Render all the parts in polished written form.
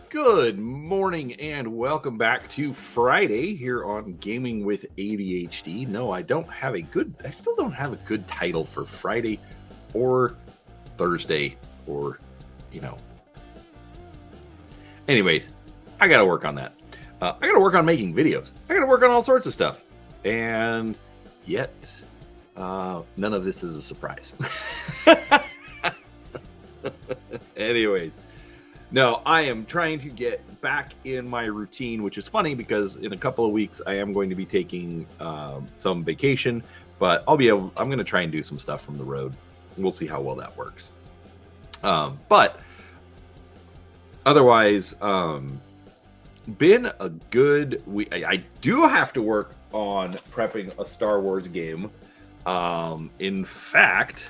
Good morning and welcome back to Friday here on Gaming with ADHD. No, I still don't have a good title for Friday or Thursday or, Anyways, I got to work on that. I got to work on making videos. I got to work on all sorts of stuff. And yet, none of this is a surprise. Anyways. No, I am trying to get back in my routine, which is funny because in a couple of weeks I am going to be taking some vacation, but I'm going to try and do some stuff from the road. We'll see how well that works. But otherwise, been a good week. I do have to work on prepping a Star Wars game. In fact,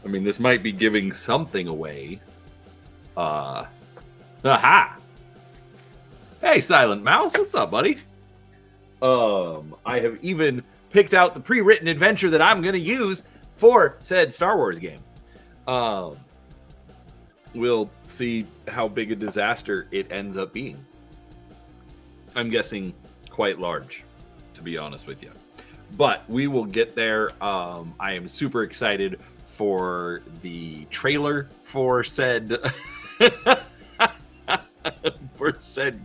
this might be giving something away. Aha! Hey, Silent Mouse, what's up, buddy? I have even picked out the pre-written adventure that I'm going to use for said Star Wars game. We'll see how big a disaster it ends up being. I'm guessing quite large, to be honest with you. But we will get there. I am super excited for the trailer for said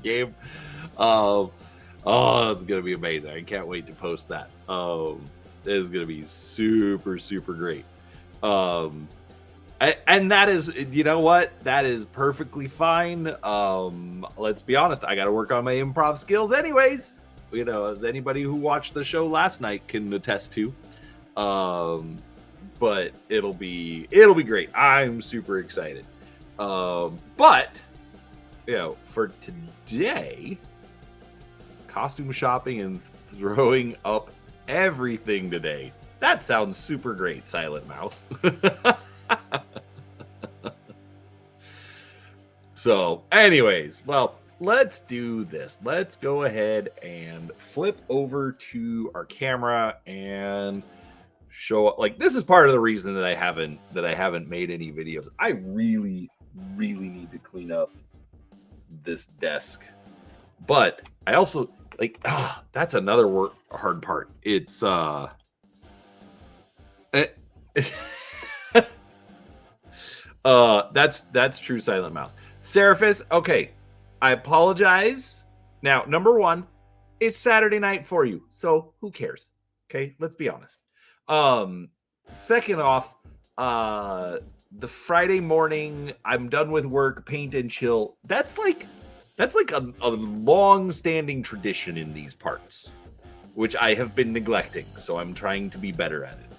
game. It's gonna be amazing. I can't wait to post that. It is gonna be super great. And that is, you know what, that is perfectly fine. Let's be honest, I gotta work on my improv skills anyways, as anybody who watched the show last night can attest to. But it'll be great. I'm super excited. But for today, costume shopping and throwing up everything today. That sounds super great, Silent Mouse. So, anyways, well, let's do this. Let's go ahead and flip over to our camera and show up. This is part of the reason that I haven't made any videos. I really need to clean up this desk, but I also that's another hard part. It's that's true, Silent Mouse. Seraphis, okay, I apologize. Now, number one, it's Saturday night for you, so who cares? Okay, let's be honest. Second off, the Friday morning, I'm done with work, paint and chill. That's like a long-standing tradition in these parts, which I have been neglecting, so I'm trying to be better at it.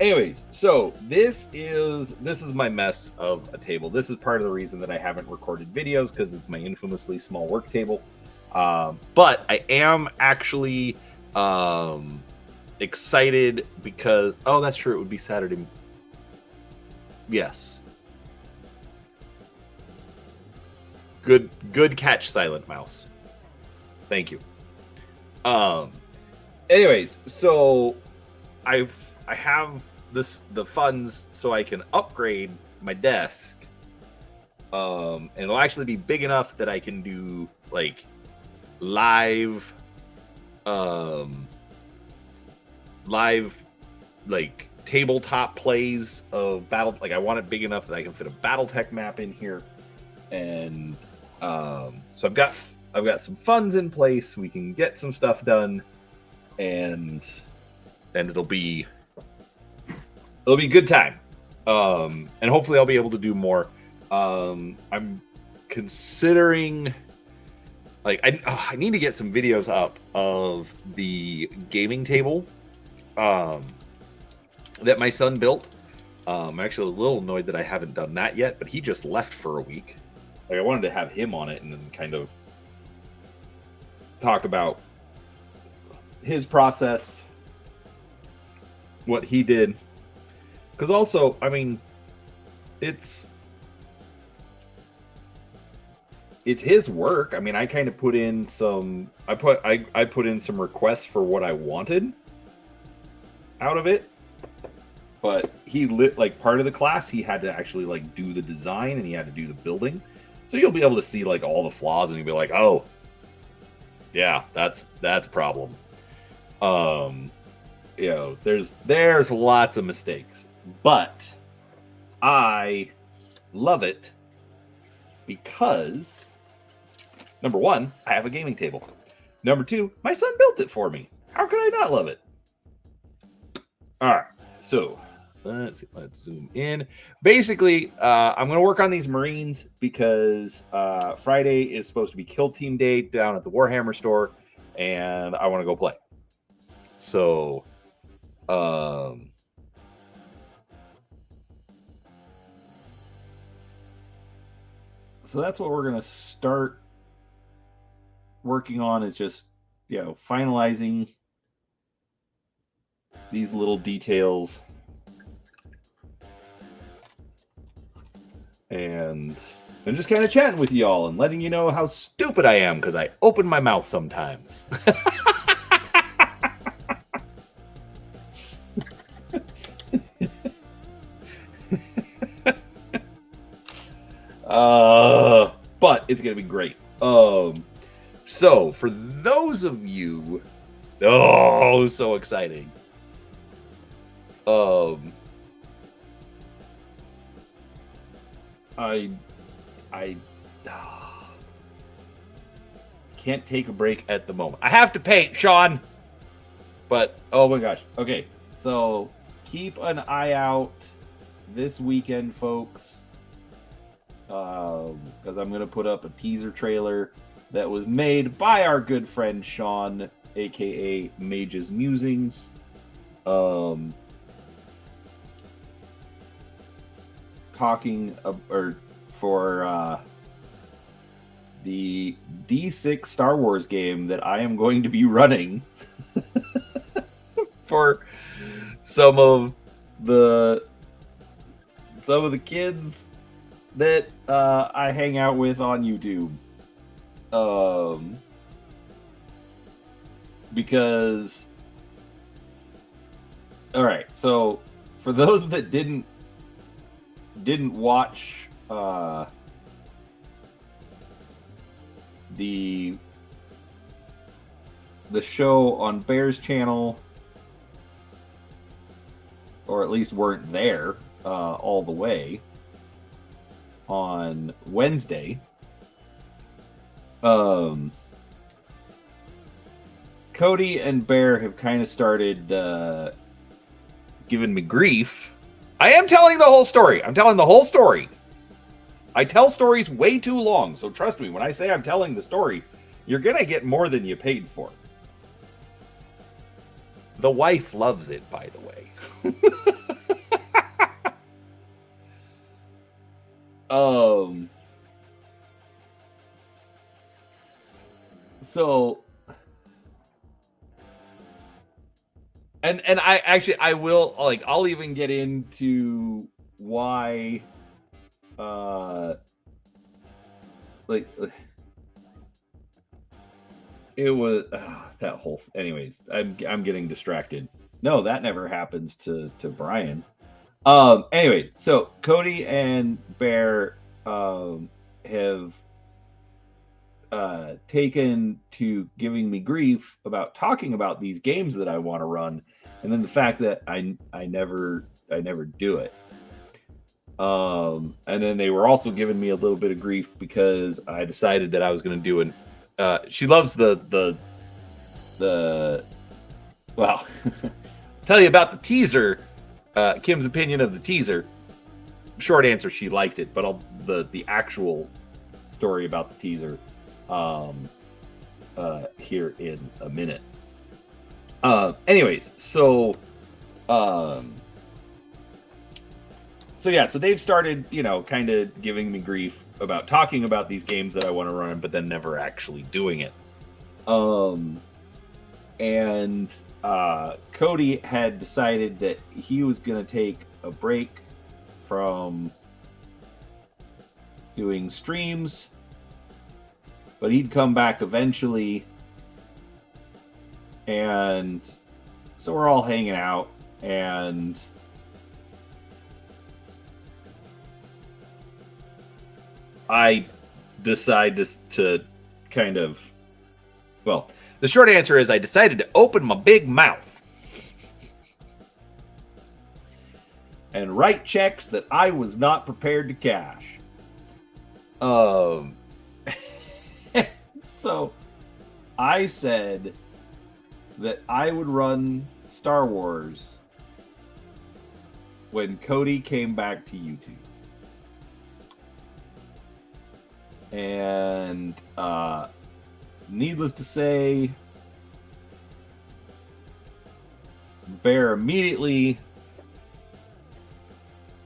Anyways, so this is my mess of a table. This is part of the reason that I haven't recorded videos, because it's my infamously small work table. But I am actually excited because that's true, it would be Saturday. Yes, good catch, Silent Mouse, thank you. Anyways, so I have the funds so I can upgrade my desk, and it'll actually be big enough that I can do live tabletop plays of battle. I want it big enough that I can fit a BattleTech map in here, and so I've got some funds in place. We can get some stuff done, and it'll be a good time. And hopefully I'll be able to do more. I'm considering I need to get some videos up of the gaming table that my son built. I'm actually a little annoyed that I haven't done that yet, but he just left for a week. I wanted to have him on it and then kind of talk about his process, what he did. Because also, it's his work. I kind of put in some. I put in some requests for what I wanted out of it. but he lit like part of the class. He had to actually like do the design and he had to do the building. So you'll be able to see like all the flaws and you'll be like, oh, yeah, that's a problem. You know, there's lots of mistakes, but I love it because number one, I have a gaming table. Number two, my son built it for me. How could I not love it? All right, so let's zoom in. Basically, I'm going to work on these Marines because Friday is supposed to be Kill Team Day down at the Warhammer store, and I want to go play. So, so that's what we're going to start working on, is just, you know, finalizing these little details and just kind of chatting with y'all and letting you know how stupid I am because I open my mouth sometimes. But it's gonna be great. So for those of you, so exciting. I can't take a break at the moment. I have to paint, Sean. But oh my gosh. Okay, so keep an eye out this weekend, folks. Because I'm gonna put up a teaser trailer that was made by our good friend Sean, aka Mage's Musings. Talking for the D6 Star Wars game that I am going to be running for some of the kids that I hang out with on YouTube. Because all right, so for those that didn't watch the show on Bear's channel, or at least weren't there all the way on Wednesday, Cody and Bear have kind of started giving me grief. I am telling the whole story. I'm telling the whole story. I tell stories way too long, so trust me, when I say I'm telling the story, you're going to get more than you paid for. The wife loves it, by the way. So, and I will, like, I'll even get into why, like, it was that whole. Anyways, I'm getting distracted. No, that never happens to Brian. Anyways, so Cody and Bear have taken to giving me grief about talking about these games that I want to run, and then the fact that I never do it. And then they were also giving me a little bit of grief because I decided that I was going to do an. She loves the well, tell you about the teaser. Kim's opinion of the teaser. Short answer, she liked it, but the actual story about the teaser here in a minute. Anyways, so yeah, so they've started, kind of giving me grief about talking about these games that I want to run, but then never actually doing it. And Cody had decided that he was going to take a break from doing streams, but he'd come back eventually. And so we're all hanging out, and I decide to kind of, well, the short answer is I decided to open my big mouth and write checks that I was not prepared to cash. So I said that I would run Star Wars when Cody came back to YouTube. And needless to say, Bear immediately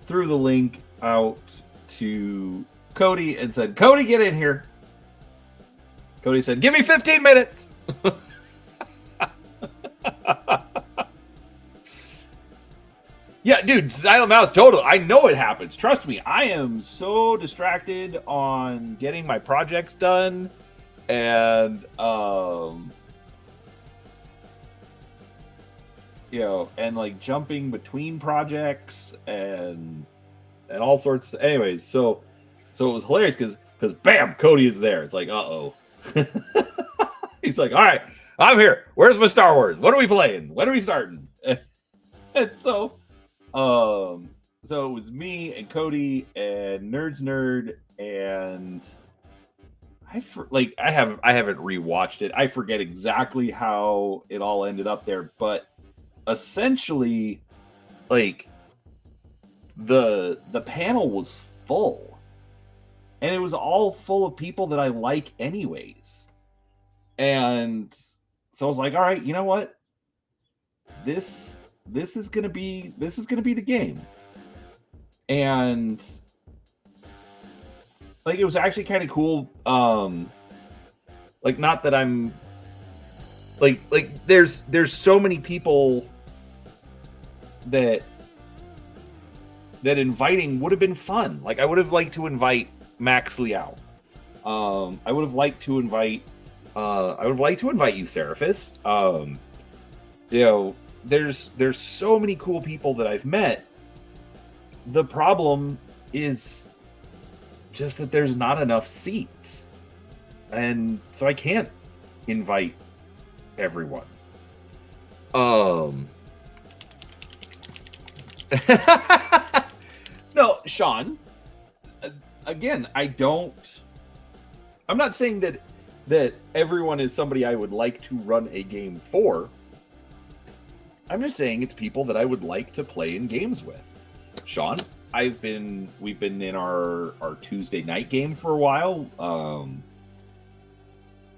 threw the link out to Cody and said, Cody, get in here. Cody said, give me 15 minutes. Yeah, dude, Silent Mouse, total. I know it happens. Trust me, I am so distracted on getting my projects done and, you know, and like jumping between projects and all sorts of, anyways. So it was hilarious because bam, Cody is there. It's like, uh-oh. He's like, all right, I'm here. Where's my Star Wars? What are we playing? When are we starting? And so it was me and Cody and Nerd's Nerd, and I haven't rewatched it. I forget exactly how it all ended up there, but essentially, like, the panel was full, and it was all full of people that I like anyways. And so I was like, all right, you know what? This is gonna be the game. And like, it was actually kind of cool. Like, not that I'm like there's so many people that inviting would have been fun. Like, I would have liked to invite Max Liao. I would have liked to invite you, Seraphis. You know, there's so many cool people that I've met. The problem is just that there's not enough seats. And so I can't invite everyone. No, Sean, again, I'm not saying that everyone is somebody I would like to run a game for. I'm just saying it's people that I would like to play in games with. Sean, we've been in our Tuesday night game for a while.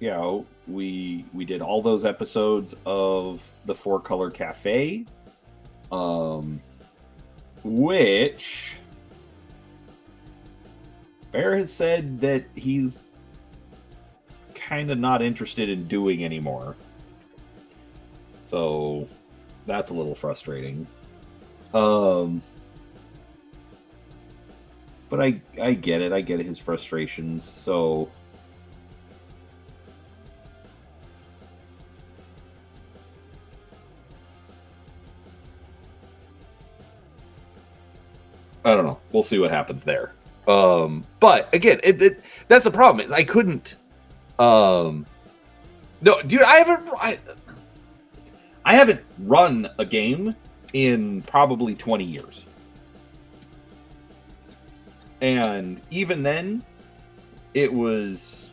You know, we did all those episodes of the Four Color Cafe, which Bear has said that he's kind of not interested in doing anymore. So that's a little frustrating. But I get it. I get his frustrations. So I don't know. We'll see what happens there. But again, that's the problem, is I couldn't. No, dude, I haven't run a game in probably 20 years. And even then, it was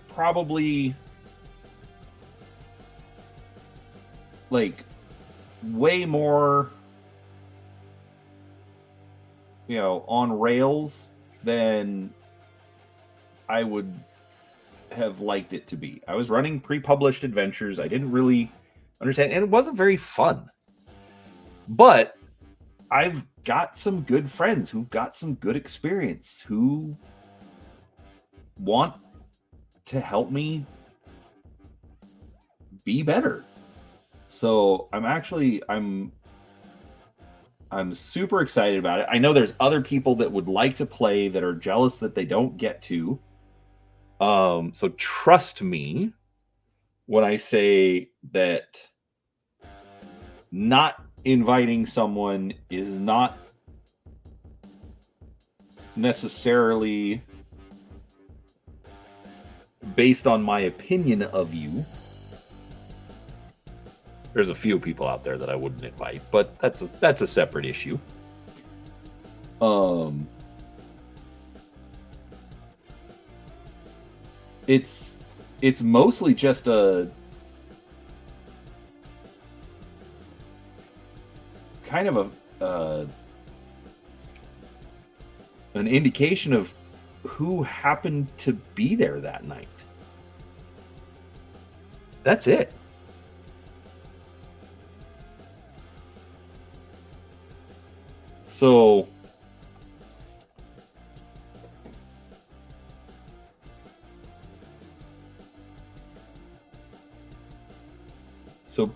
probably like way more, you know, on rails than I would have liked it to be. I was running pre-published adventures. I didn't really understand, and it wasn't very fun. But I've got some good friends who've got some good experience, who want to help me be better. So I'm super excited about it. I know there's other people that would like to play that are jealous that they don't get to. So trust me when I say that not inviting someone is not necessarily based on my opinion of you, there's a few people out there that I wouldn't invite, but that's a separate issue. It's mostly just a kind of an indication of who happened to be there that night. That's it. So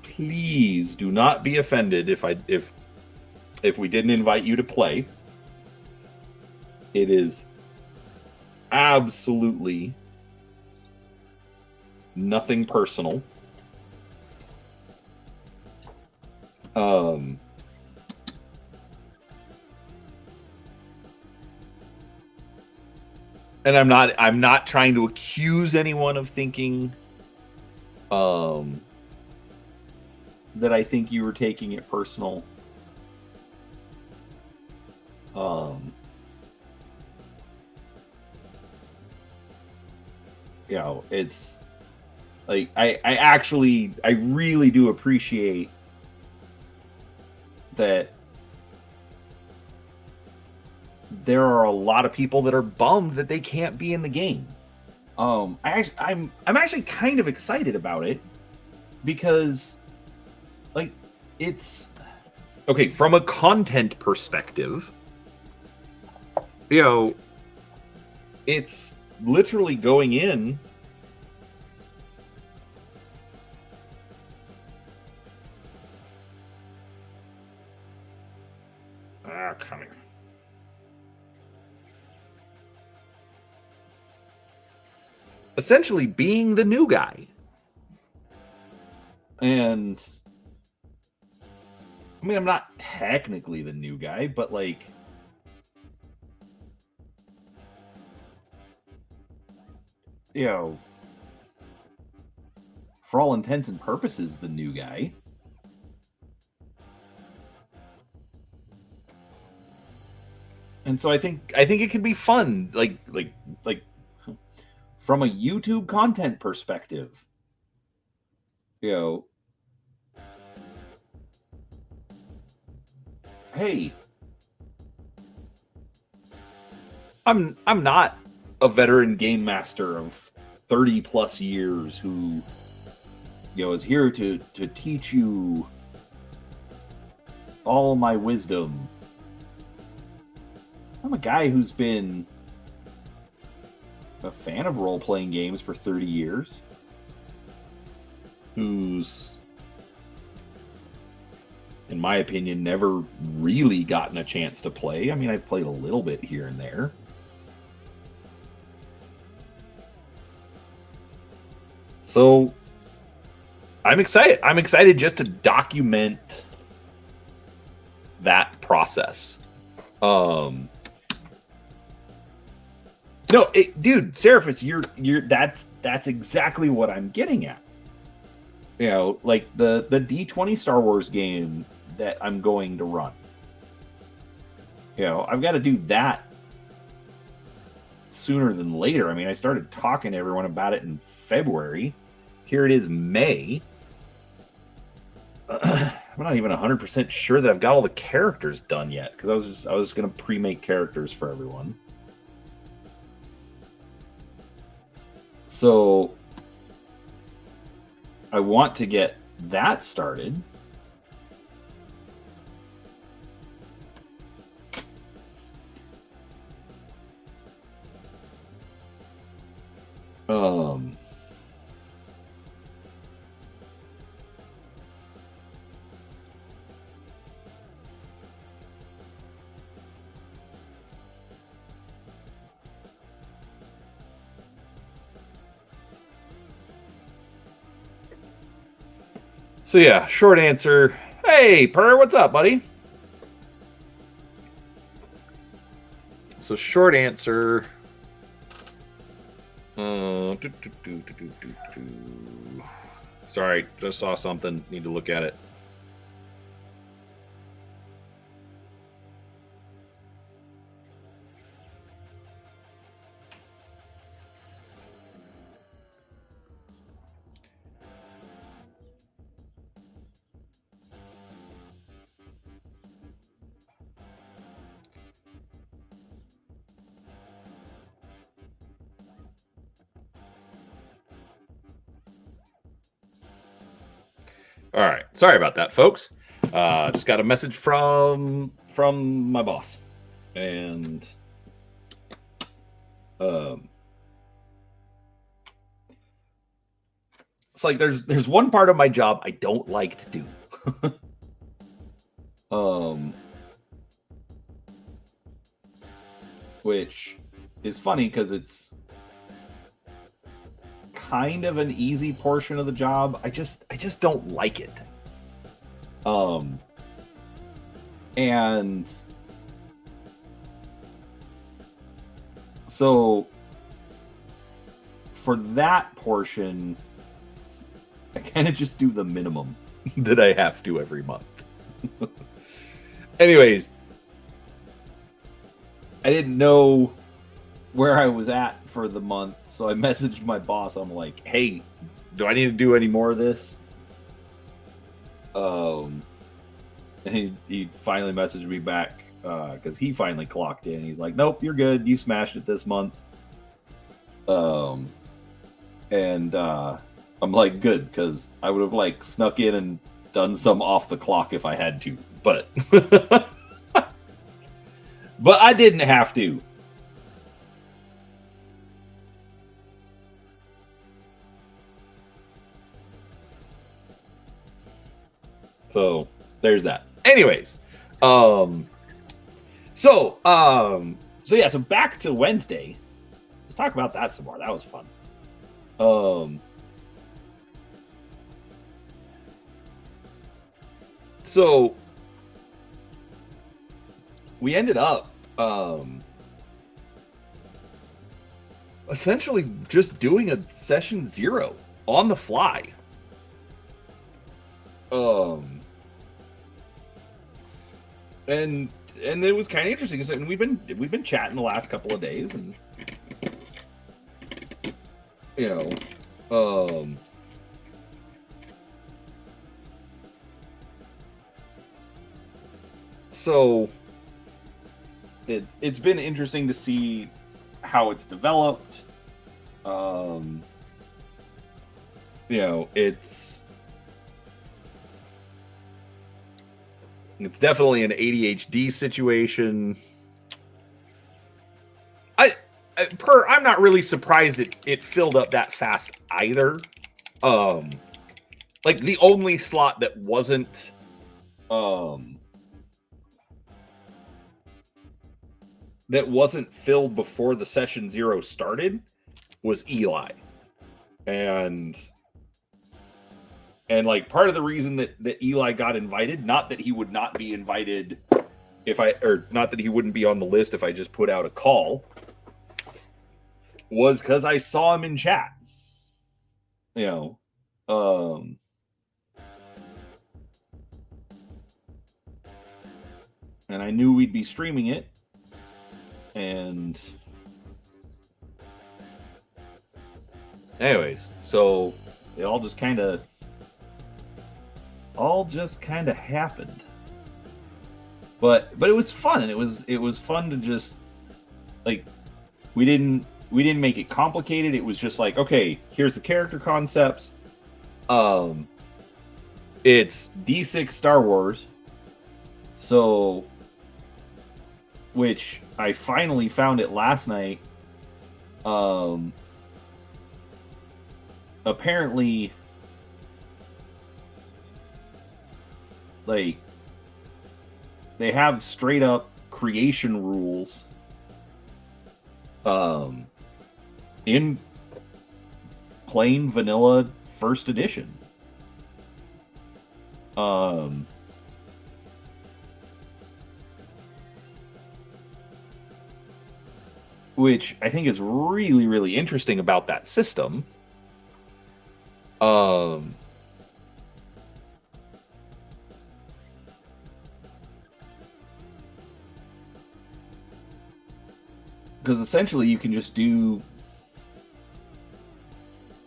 please do not be offended if we didn't invite you to play. It is absolutely nothing personal. And I'm not trying to accuse anyone of thinking that I think you were taking it personal. You know, it's like I really do appreciate that there are a lot of people that are bummed that they can't be in the game. I'm actually kind of excited about it because, like, it's okay from a content perspective. You know, it's literally going in coming. Essentially being the new guy. And I mean, I'm not technically the new guy, but like, you know, for all intents and purposes, the new guy. And so I think it can be fun, like from a YouTube content perspective. You know, hey, I'm not a veteran game master of 30 plus years who, you know, is here to teach you all my wisdom. I'm a guy who's been a fan of role-playing games for 30 years. Who's, in my opinion, never really gotten a chance to play. I mean, I've played a little bit here and there. So I'm excited. I'm excited just to document that process. No, dude, Seraphis, you're that's exactly what I'm getting at. You know, like the D20 Star Wars game that I'm going to run. You know, I've got to do that sooner than later. I mean, I started talking to everyone about it in February. Here it is, May. I'm not even 100% sure that I've got all the characters done yet, because I was going to pre-make characters for everyone. So I want to get that started. So yeah, short answer. Hey, Purr, what's up, buddy? So short answer. Sorry, just saw something. Need to look at it. All right, sorry about that, folks. Just got a message from my boss, and it's like there's one part of my job I don't like to do. Which is funny because it's kind of an easy portion of the job. I just don't like it. And so for that portion, I kind of just do the minimum that I have to every month. Anyways, I didn't know where I was at for the month, so I messaged my boss. I'm like, hey, do I need to do any more of this? And he finally messaged me back because he finally clocked in. He's like, nope, you're good. You smashed it this month. And I'm like, good, because I would have like snuck in and done some off the clock if I had to, but but I didn't have to. So there's that. Anyways, so yeah, so back to Wednesday. Let's talk about that some more. That was fun. So we ended up essentially just doing a session 0 on the fly. And it was kind of interesting. And we've been chatting the last couple of days, and you know, so it's been interesting to see how it's developed. You know, it's definitely an ADHD situation. I'm not really surprised it filled up that fast either. Like the only slot that wasn't filled before the session 0 started was Eli. And like part of the reason that Eli got invited, not that he would not be invited not that he wouldn't be on the list if I just put out a call, was because I saw him in chat. You know, and I knew we'd be streaming it, and anyways, so it all just kind of happened. But it was fun, and it was fun to just like we didn't make it complicated. It was just like, okay, here's the character concepts. It's D6 Star Wars. So, which I finally found it last night. Apparently, like, they have straight up creation rules in plain vanilla first edition. which I think is really, really interesting about that system. Because essentially you can just do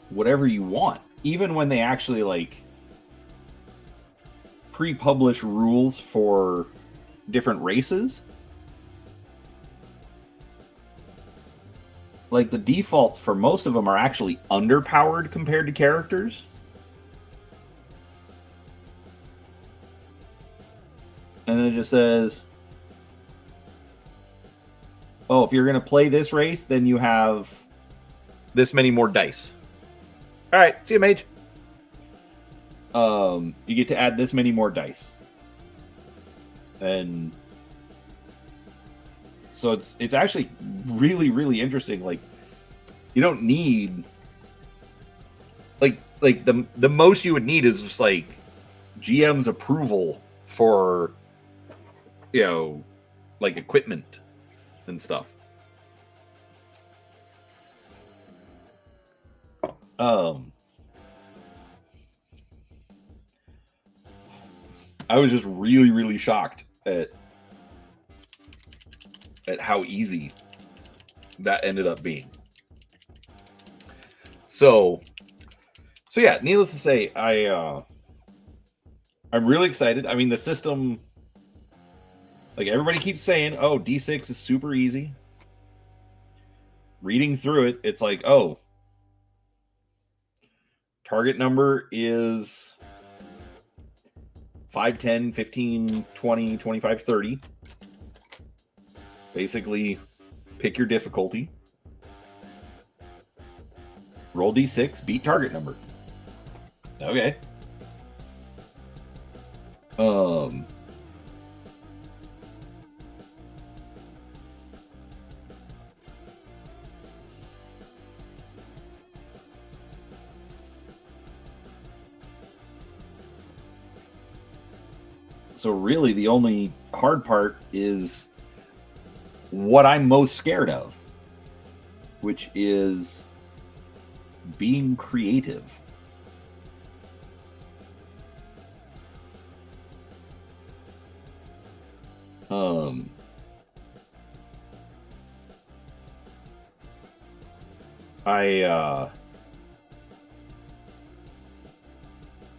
whatever you want, even when they actually like pre-publish rules for different races. Like the defaults for most of them are actually underpowered compared to characters. And then it just says, oh, if you're going to play this race, then you have this many more dice. All right, see you, mage. You get to add this many more dice. And so it's actually really, really interesting. Like, you don't need like the most you would need is just like GM's approval for, you know, like equipment and stuff. I was just really, really shocked at how easy that ended up being. So yeah, needless to say, I'm really excited. I mean, the system, like everybody keeps saying, oh, D6 is super easy. Reading through it, it's like, oh, target number is 5, 10, 15, 20, 25, 30. Basically, pick your difficulty. Roll D6, beat target number. Okay. So really, the only hard part is what I'm most scared of, which is being creative. I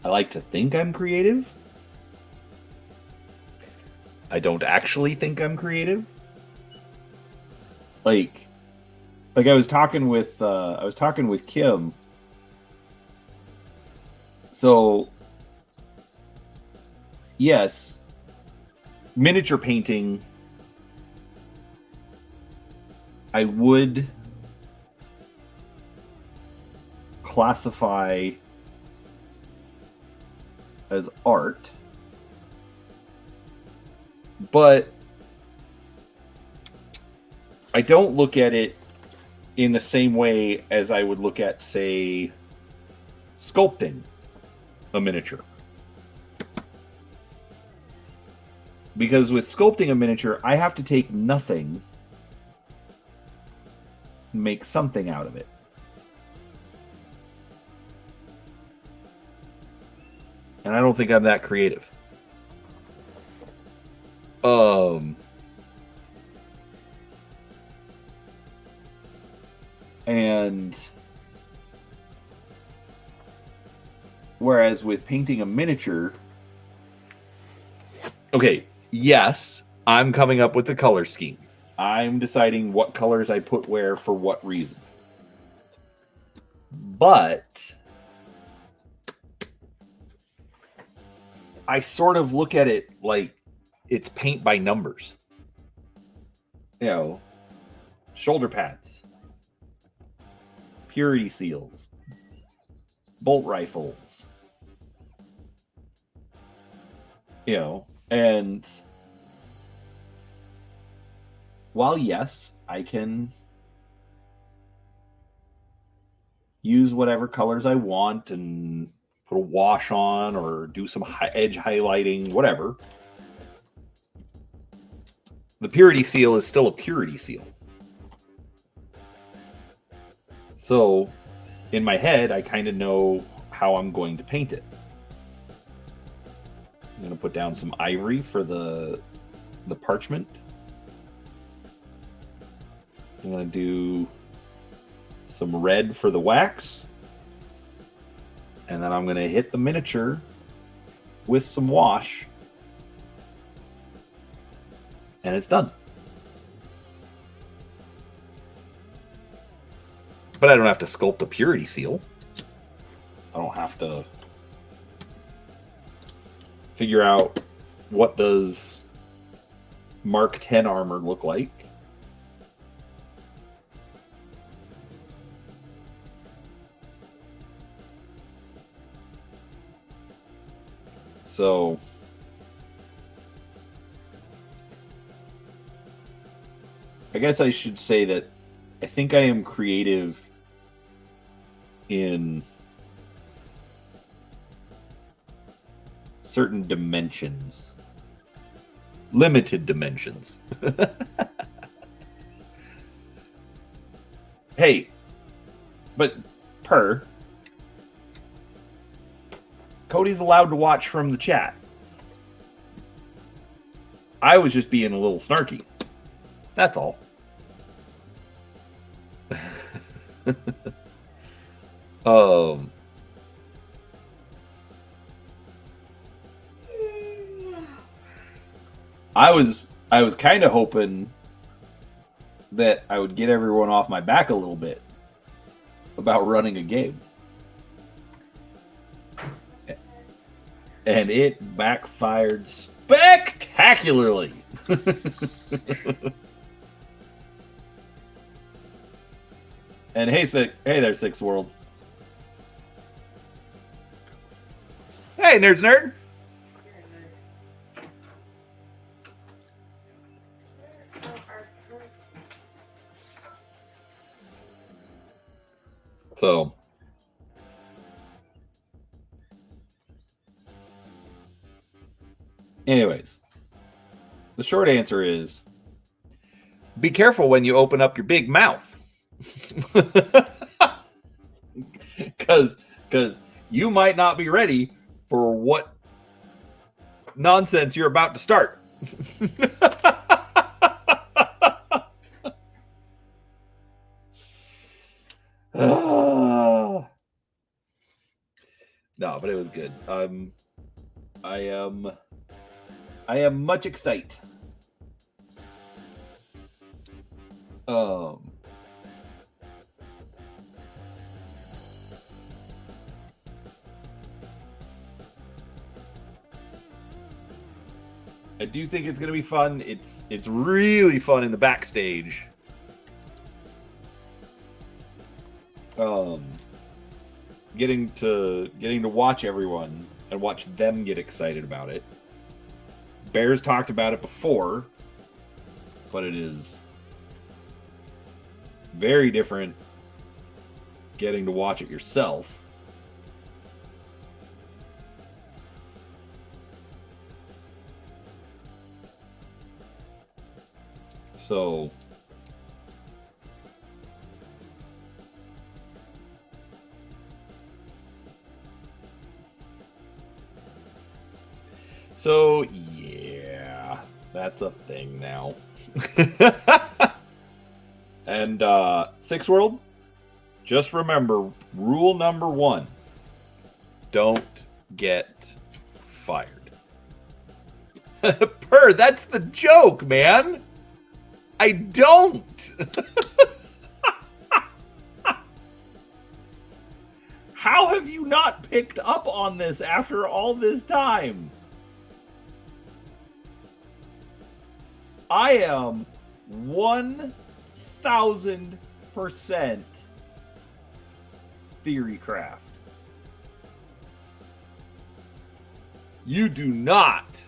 like to think I'm creative. I don't actually think I'm creative. Like I was talking with Kim. So yes, miniature painting I would classify as art, but I don't look at it in the same way as I would look at, say, sculpting a miniature. Because with sculpting a miniature, I have to take nothing and make something out of it. And I don't think I'm that creative. And whereas with painting a miniature, okay, yes, I'm coming up with the color scheme. I'm deciding what colors I put where for what reason. But I sort of look at it like it's paint by numbers. You know, shoulder pads, purity seals, bolt rifles, you know, and while yes, I can use whatever colors I want and put a wash on or do some edge highlighting, whatever, the purity seal is still a purity seal. So in my head, I kind of know how I'm going to paint it. I'm going to put down some ivory for the parchment. I'm going to do some red for the wax. And then I'm going to hit the miniature with some wash. And it's done. But I don't have to sculpt a purity seal. I don't have to figure out what does Mark 10 armor look like. So I guess I should say that I think I am creative in certain dimensions. Limited dimensions. Hey, but Cody's allowed to watch from the chat. I was just being a little snarky. That's all. I was kind of hoping that I would get everyone off my back a little bit about running a game. And it backfired spectacularly. And hey there, Six World. Hey, Nerds Nerd. So, anyways, the short answer is be careful when you open up your big mouth. Because you might not be ready for what nonsense you're about to start. No, but it was good. I am much excited. I do think it's going to be fun. It's really fun in the backstage. Getting to watch everyone and watch them get excited about it. Bears talked about it before, but it is very different getting to watch it yourself. So yeah, that's a thing now. And Six World, just remember rule number 1: don't get fired. That's the joke, man. I don't. How have you not picked up on this after all this time? I am 1000% theory craft. You do not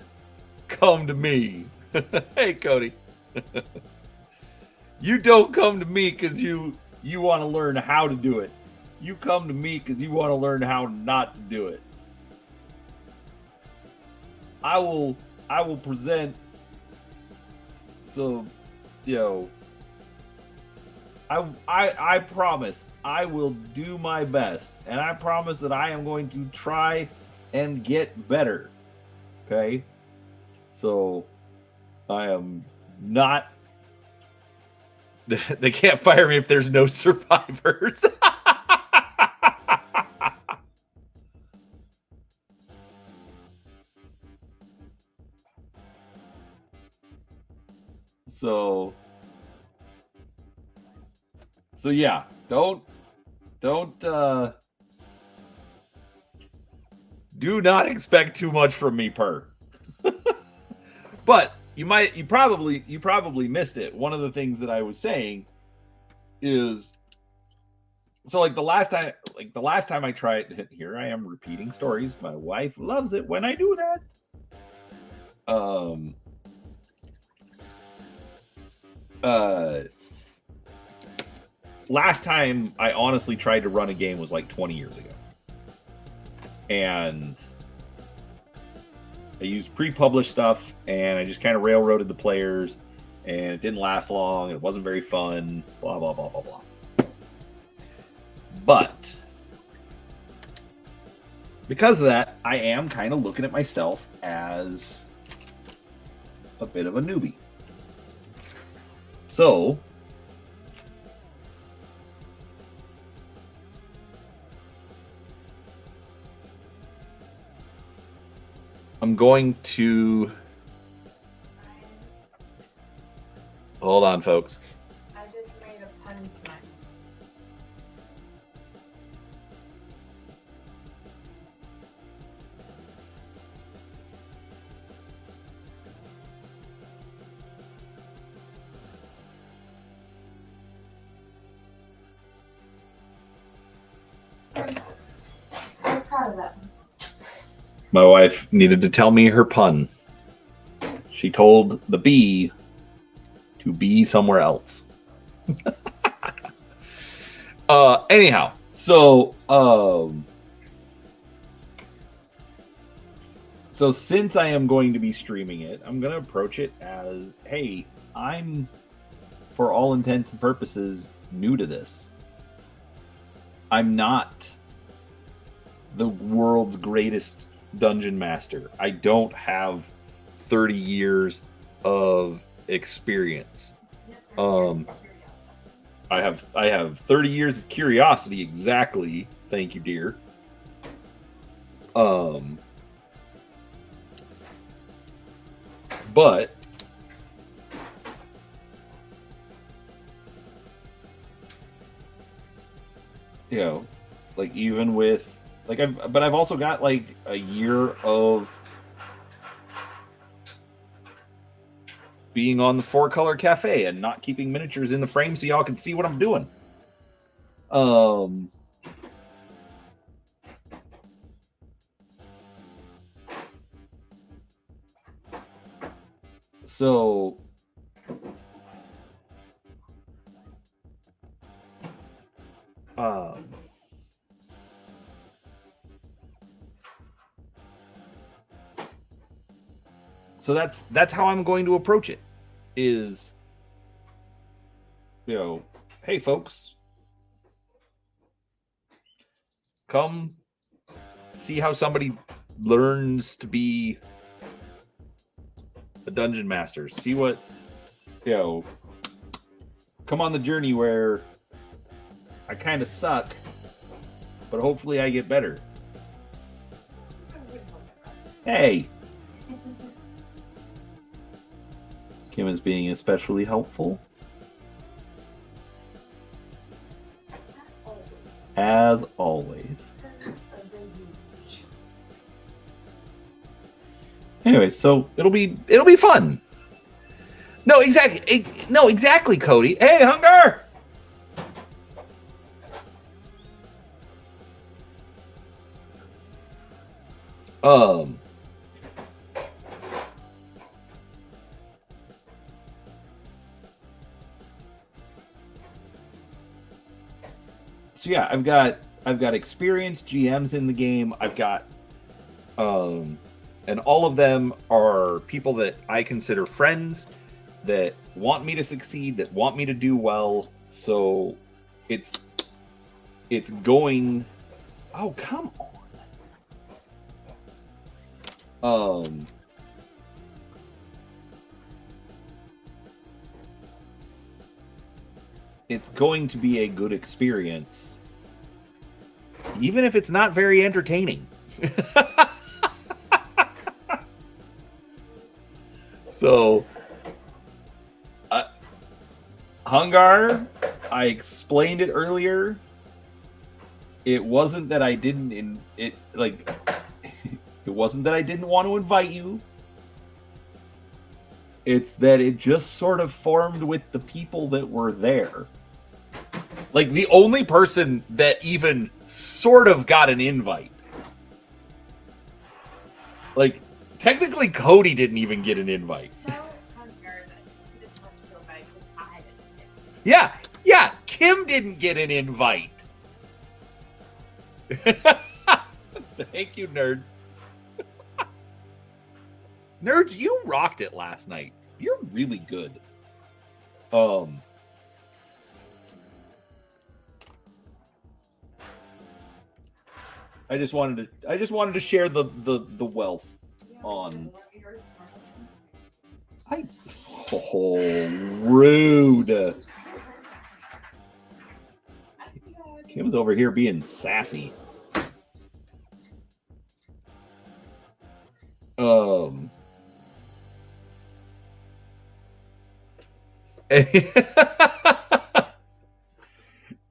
come to me. Hey, Cody. You don't come to me because you want to learn how to do it. You come to me because you want to learn how not to do it. I will present some, I promise I will do my best, and I promise that I am going to try and get better. Okay? So I am not they can't fire me if there's no survivors. So yeah, don't do not expect too much from me, per. But you probably missed it. One of the things that I was saying is, so like the last time I tried, here I am repeating stories. My wife loves it when I do that. Last time I honestly tried to run a game was like 20 years ago. And I used pre-published stuff, and I just kind of railroaded the players, and it didn't last long. It wasn't very fun, blah, blah, blah, blah, blah. But because of that, I am kind of looking at myself as a bit of a newbie. So I'm going to hold on, folks. I just made a pun tonight. I was proud of that one. My wife needed to tell me her pun. She told the bee to be somewhere else. Anyhow, so since I am going to be streaming it, I'm going to approach it as, hey, I'm, for all intents and purposes, new to this. I'm not the world's greatest dungeon master. I don't have 30 years of experience. I have 30 years of curiosity, exactly. Thank you, dear. But you know, like even with like I've also got like a year of being on the 4-color cafe and not keeping miniatures in the frame so y'all can see what I'm doing. So that's how I'm going to approach it. Is, you know, hey folks, come see how somebody learns to be a dungeon master. See what, you know, come on the journey where I kind of suck, but hopefully I get better. Hey. Kim is being especially helpful. As always. Anyway, so it'll be fun. No, exactly, Cody. Hey, Hunger. So yeah, I've got experienced GMs in the game. I've got and all of them are people that I consider friends, that want me to succeed, that want me to do well. So it's going. Oh, come on. It's going to be a good experience, even if it's not very entertaining. So, Hungar, I explained it earlier. It wasn't that I didn't it wasn't that I didn't want to invite you. It's that it just sort of formed with the people that were there. Like, the only person that even sort of got an invite. Like, technically Cody didn't even get an invite. Tell Hunter that he doesn't have to feel bad because I didn't. Yeah, Kim didn't get an invite. Thank you, nerds. Nerds, you rocked it last night. You're really good. I just wanted to share the wealth on. Rude. Kim's over here being sassy.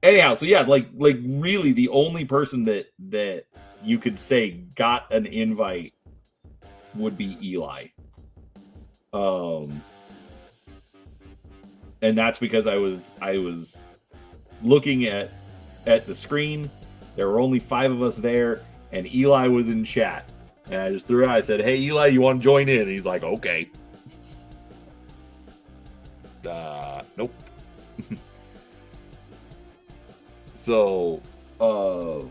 Anyhow, so yeah, like really the only person that you could say got an invite would be Eli. And that's because I was looking at the screen. There were only 5 of us there, and Eli was in chat. And I just threw it out. I said, "Hey, Eli, you want to join in?" And he's like, "Okay." Nope. So, so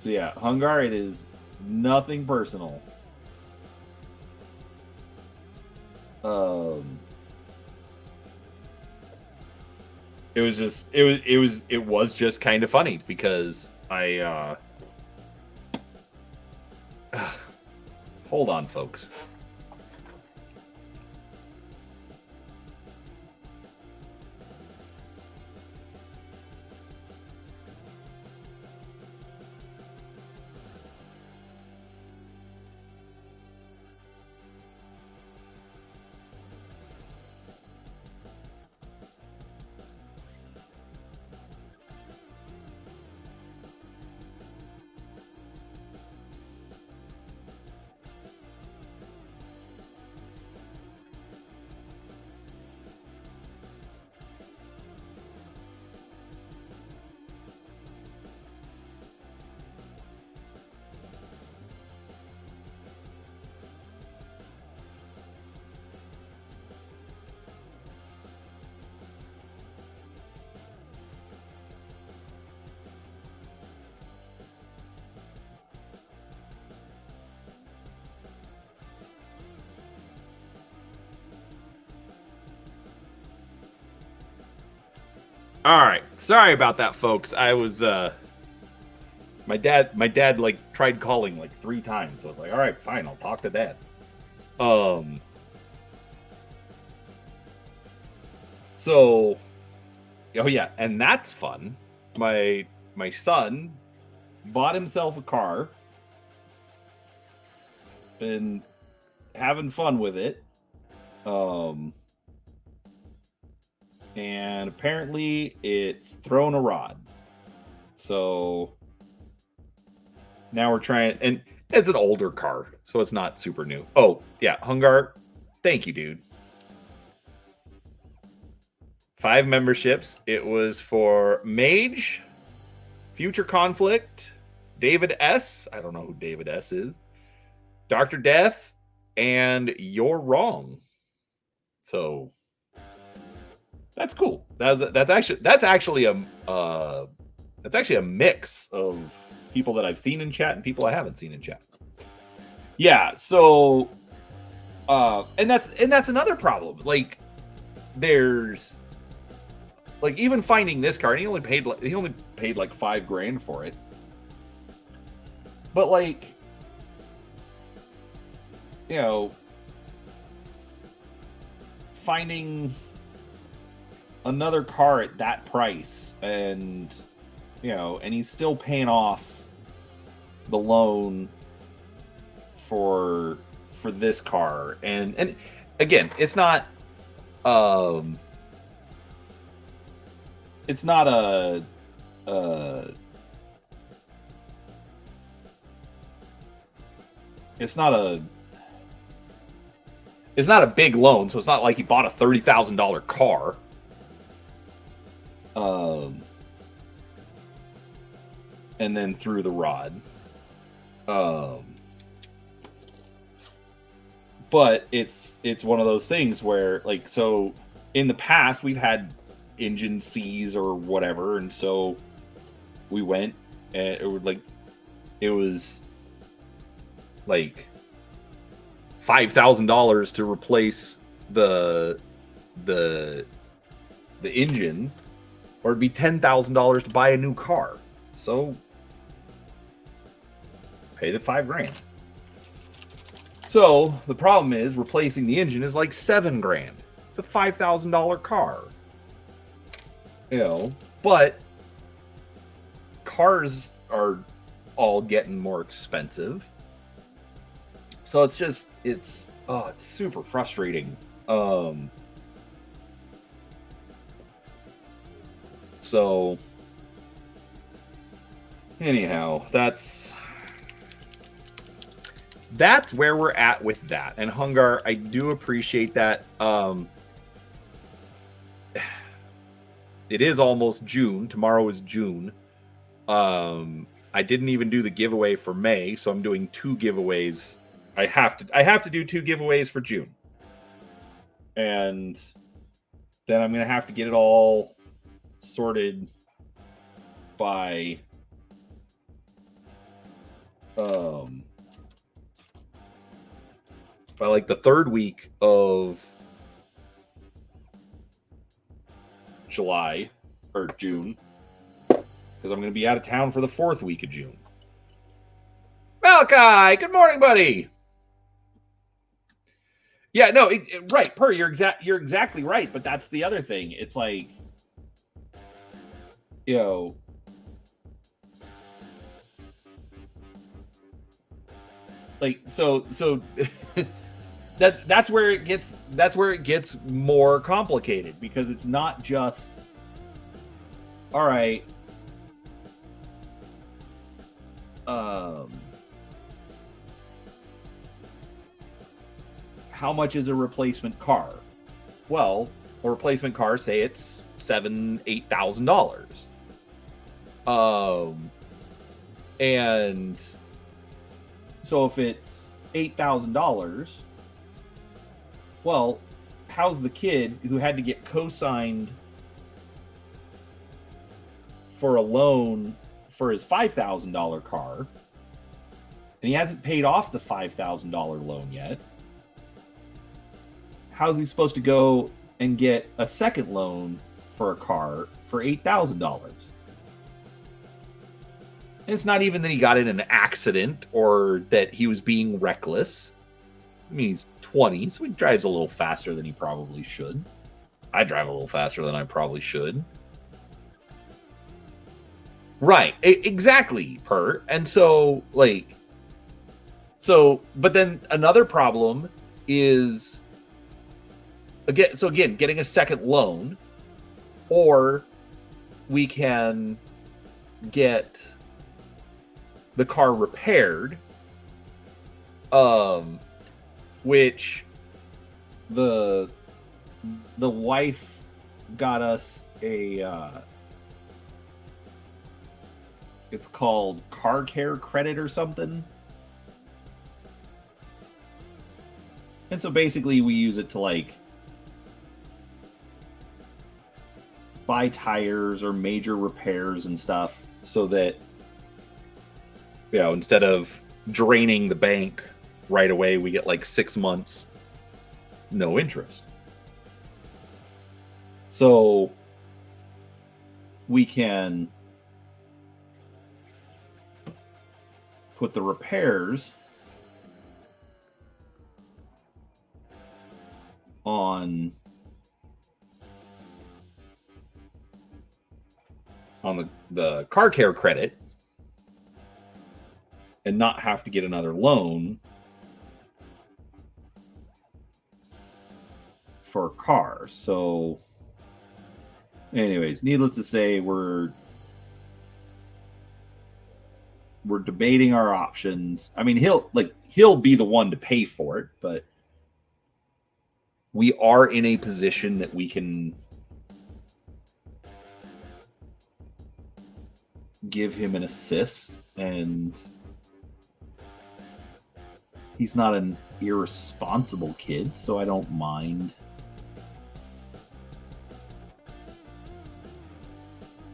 yeah, Hungar, it is nothing personal. It was just kind of funny because I hold on, folks. All right, sorry about that, folks. I was my dad like tried calling like 3 times, so I was like, all right, fine, I'll talk to Dad. So, oh yeah, and that's fun. My son bought himself a car, been having fun with it. And apparently it's thrown a rod. So now we're trying, and it's an older car, so it's not super new. Oh, yeah, Hungar, thank you, dude. 5 memberships. It was for Mage, Future Conflict, David S. I don't know who David S. is. Dr. Death, and You're Wrong. So that's cool. That's actually a mix of people that I've seen in chat and people I haven't seen in chat. Yeah, so and that's another problem. Like there's like even finding this car, and he only paid like $5,000 for it. But like, you know, finding another car at that price, and and he's still paying off the loan for this car, and again, it's not a it's not a big loan, so it's not like he bought a $30,000 car. And then threw the rod. But it's one of those things where, like, so in the past we've had engine C's or whatever, and so we went, and it was like $5,000 to replace the engine, or it'd be $10,000 to buy a new car. So pay the $5,000. So the problem is replacing the engine is like $7,000. It's a $5,000 car. But cars are all getting more expensive. So it's super frustrating. So anyhow, that's where we're at with that. And Hungar, I do appreciate that. It is almost June. Tomorrow is June. I didn't even do the giveaway for May, so I'm doing 2 giveaways. I have to do 2 giveaways for June. And then I'm going to have to get it all sorted by like the 3rd week of July or June, because I'm going to be out of town for the 4th week of June. Malachi, good morning, buddy. Yeah, no, right, you're exactly right, but that's the other thing. It's like, like so that's where it gets more complicated, because it's not just, all right, how much is a replacement car? Well, a replacement car, say it's $7,000-$8,000. And so if it's $8,000, well, how's the kid who had to get co-signed for a loan for his $5,000 car, and he hasn't paid off the $5,000 loan yet? How's he supposed to go and get a second loan for a car for $8,000? It's not even that he got in an accident or that he was being reckless. I mean, he's 20, so he drives a little faster than he probably should. I drive a little faster than I probably should. Right, exactly, And so, but then another problem is, again, getting a second loan, or we can get the car repaired, which the wife got us a it's called car care credit or something. And so basically we use it to like buy tires or major repairs and stuff, so that instead of draining the bank right away. We get like 6 months, no interest. So we can put the repairs on the car care credit and not have to get another loan for a car. So anyways, needless to say, we're debating our options. I mean, he'll be the one to pay for it, but we are in a position that we can give him an assist, and he's not an irresponsible kid, so I don't mind.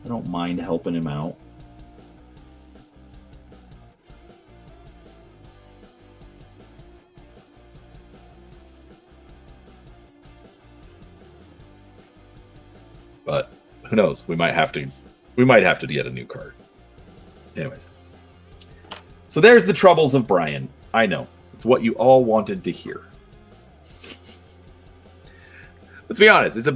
I don't mind helping him out. But who knows? We might have to get a new card. Anyways. So there's the troubles of Brian. I know. It's what you all wanted to hear. Let's be honest. It's a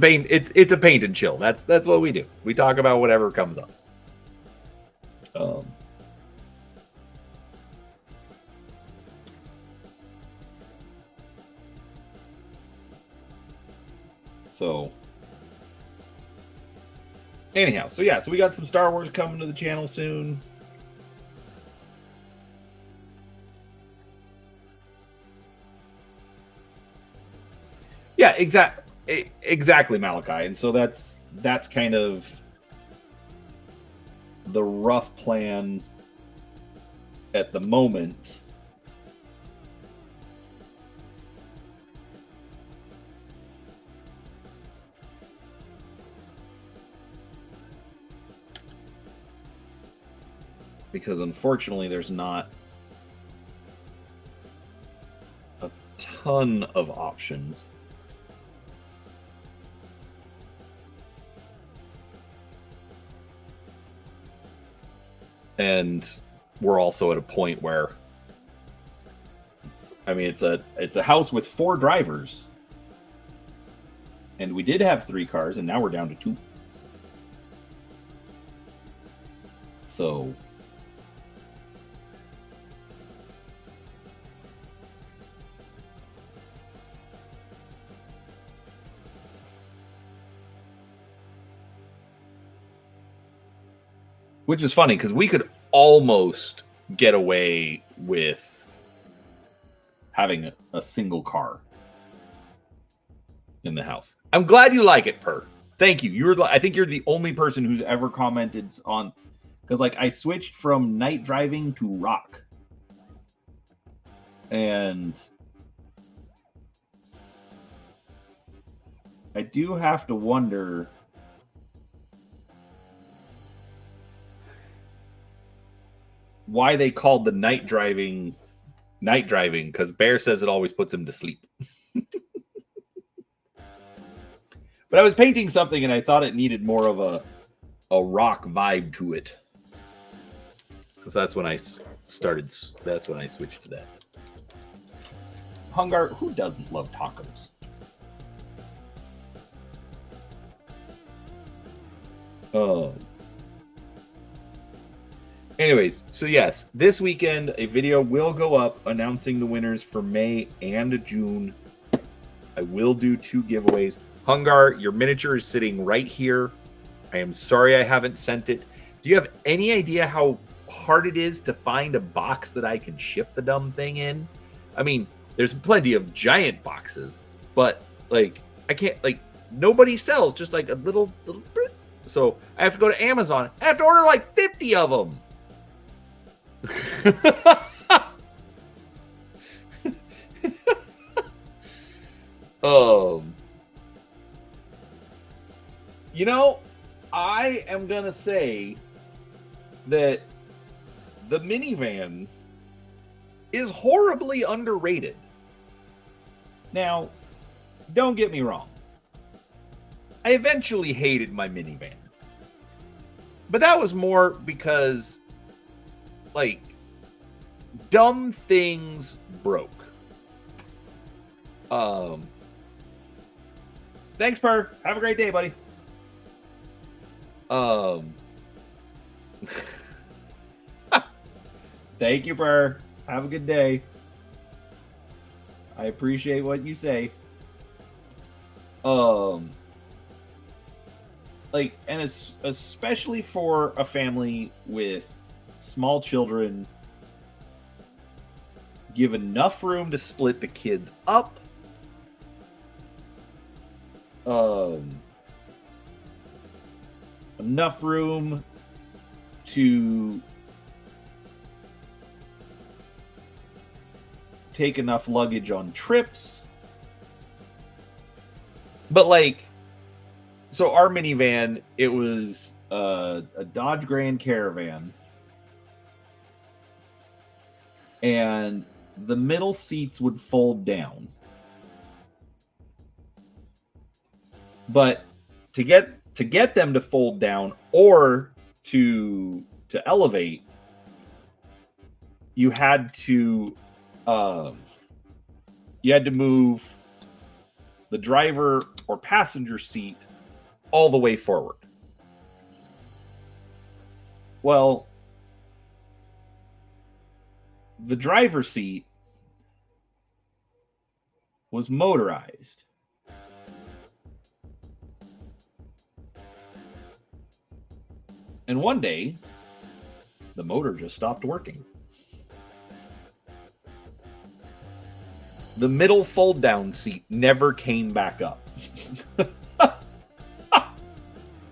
paint and chill. That's what we do. We talk about whatever comes up. So anyhow, so we got some Star Wars coming to the channel soon. Yeah, exactly, Malachi. And so that's kind of the rough plan at the moment. Because unfortunately, there's not a ton of options. And we're also at a point where, I mean, it's a house with 4 drivers. And we did have 3 cars, and now we're down to 2. So which is funny because we could almost get away with having a single car in the house. I'm glad you like it, Per. Thank you. I think you're the only person who's ever commented on, because like I switched from night driving to rock, and I do have to wonder why they called the night driving, because Bear says it always puts him to sleep. But I was painting something and I thought it needed more of a rock vibe to it. Because that's when I switched to that. Hungar, who doesn't love tacos? Oh. Anyways, so yes, this weekend a video will go up announcing the winners for May and June. I will do 2 giveaways. Hungar, your miniature is sitting right here. I am sorry I haven't sent it. Do you have any idea how hard it is to find a box that I can ship the dumb thing in? I mean, there's plenty of giant boxes, but like I can't, like nobody sells just like a little. So I have to go to Amazon. I have to order like 50 of them. You know, I am gonna say that the minivan is horribly underrated. Now, don't get me wrong. I eventually hated my minivan. But that was more because, like, dumb things broke. Thanks, Per. Have a great day, buddy. Thank you, Per. Have a good day. I appreciate what you say. Like, and it's especially for a family with small children, give enough room to split the kids up. Enough room to take enough luggage on trips. But like, so our minivan, it was a Dodge Grand Caravan, and the middle seats would fold down. But to get them to fold down or to elevate, you had to move the driver or passenger seat all the way forward. Well, the driver's seat was motorized. And one day, the motor just stopped working. The middle fold-down seat never came back up.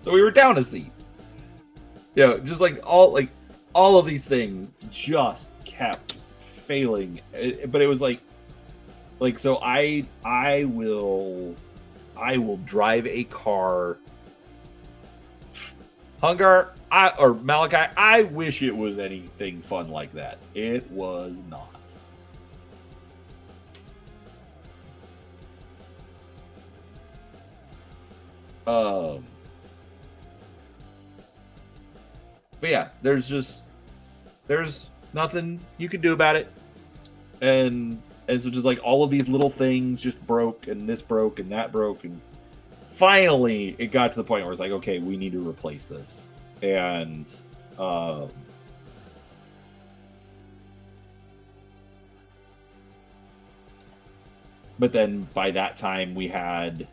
So we were down a seat. Yeah, just like all of these things just kept failing. But it was like so I will drive a car. Hungar, or Malachi, I wish it was anything fun like that. It was not. But yeah, there's nothing you can do about it. And so just like all of these little things just broke, and this broke, and that broke, and finally it got to the point where it's like, okay, we need to replace this. And but then by that time we had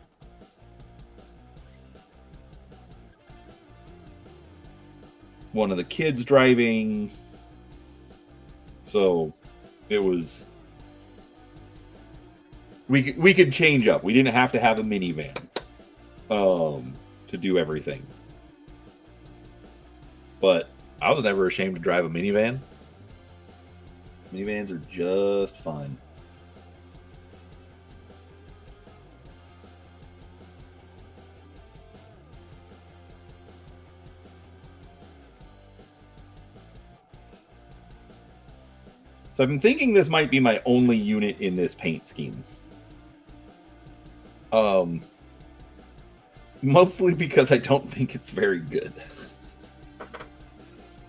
one of the kids driving, so it was we could change up. We didn't have to have a minivan to do everything. But I was never ashamed to drive a minivan. Minivans are just fine. So I've been thinking this might be my only unit in this paint scheme. Mostly because I don't think it's very good.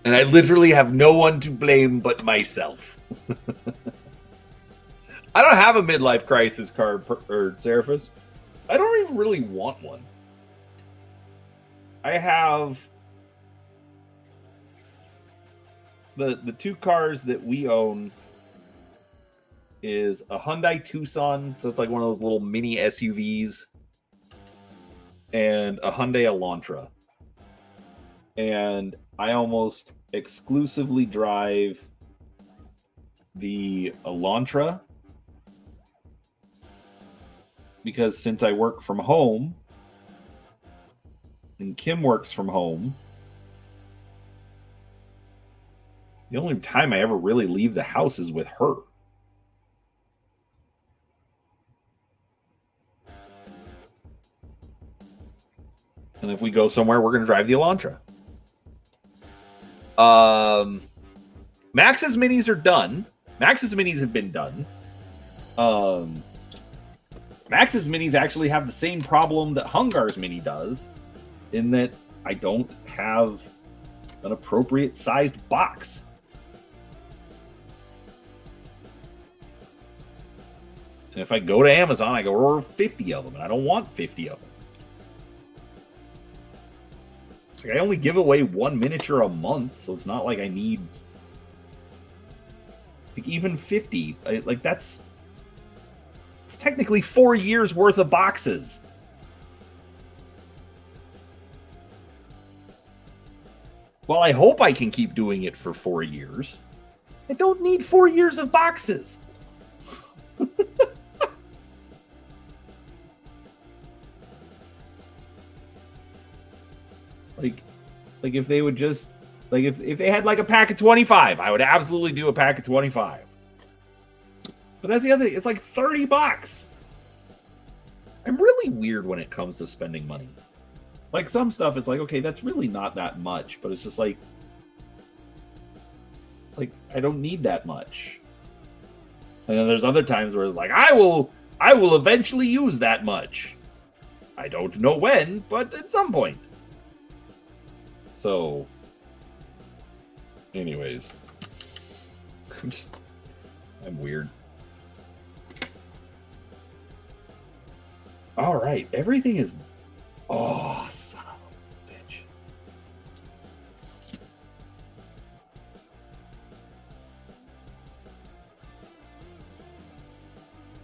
And I literally have no one to blame but myself. I don't have a midlife crisis card, or Seraphis. I don't even really want one. I have the two cars that we own is a Hyundai Tucson, so it's like one of those little mini SUVs, and a Hyundai Elantra. And I almost exclusively drive the Elantra because since I work from home and Kim works from home, the only time I ever really leave the house is with her. And if we go somewhere, we're going to drive the Elantra. Max's minis are done. Max's minis have been done. Max's minis actually have the same problem that Hungar's mini does, in that I don't have an appropriate sized box. And if I go to Amazon, I go order 50 of them, and I don't want 50 of them. Like, I only give away one miniature a month, so it's not like I need like even 50. It's technically 4 years worth of boxes. Well, I hope I can keep doing it for 4 years. I don't need 4 years of boxes. Like if they would just, like if they had like a pack of 25, I would absolutely do a pack of 25. But that's the other thing. It's like $30. I'm really weird when it comes to spending money. Like some stuff, it's like, okay, that's really not that much, but it's just like I don't need that much. And then there's other times where it's like, I will eventually use that much. I don't know when, but at some point. So, anyways, I'm weird. All right, everything is, oh, son of a bitch.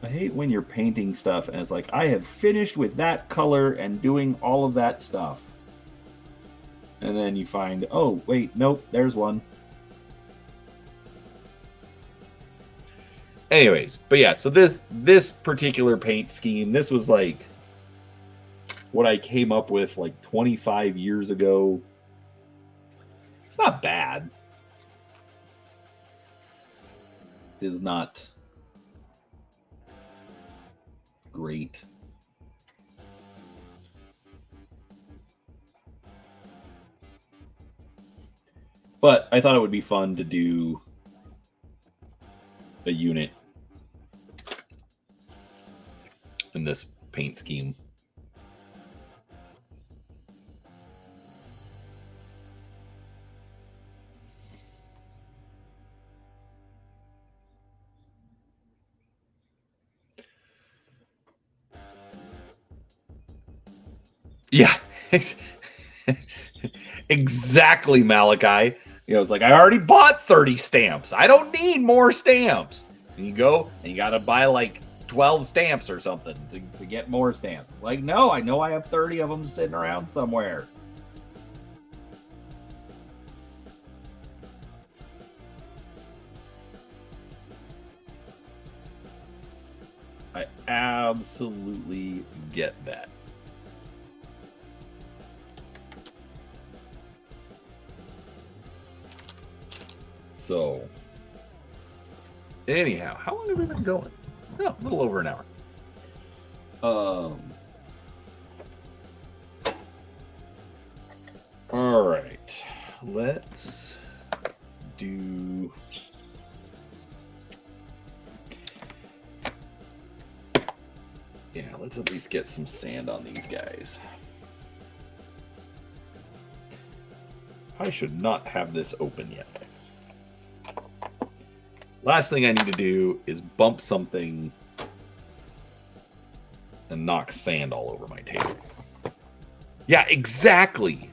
I hate when you're painting stuff and it's like, I have finished with that color and doing all of that stuff. And then you find, oh, wait, nope, there's one. Anyways, but yeah, so this particular paint scheme, this was like what I came up with like 25 years ago. It's not bad. It is not great. But I thought it would be fun to do a unit in this paint scheme. Yeah. Exactly, Malachi. You know, it's like, I already bought 30 stamps. I don't need more stamps. And you go and you got to buy like 12 stamps or something to get more stamps. It's like, no, I know I have 30 of them sitting around somewhere. I absolutely get that. So, anyhow, how long have we been going? Oh, a little over an hour. All right, let's do. Yeah, let's at least get some sand on these guys. I should not have this open yet. Last thing I need to do is bump something and knock sand all over my table. Yeah, exactly.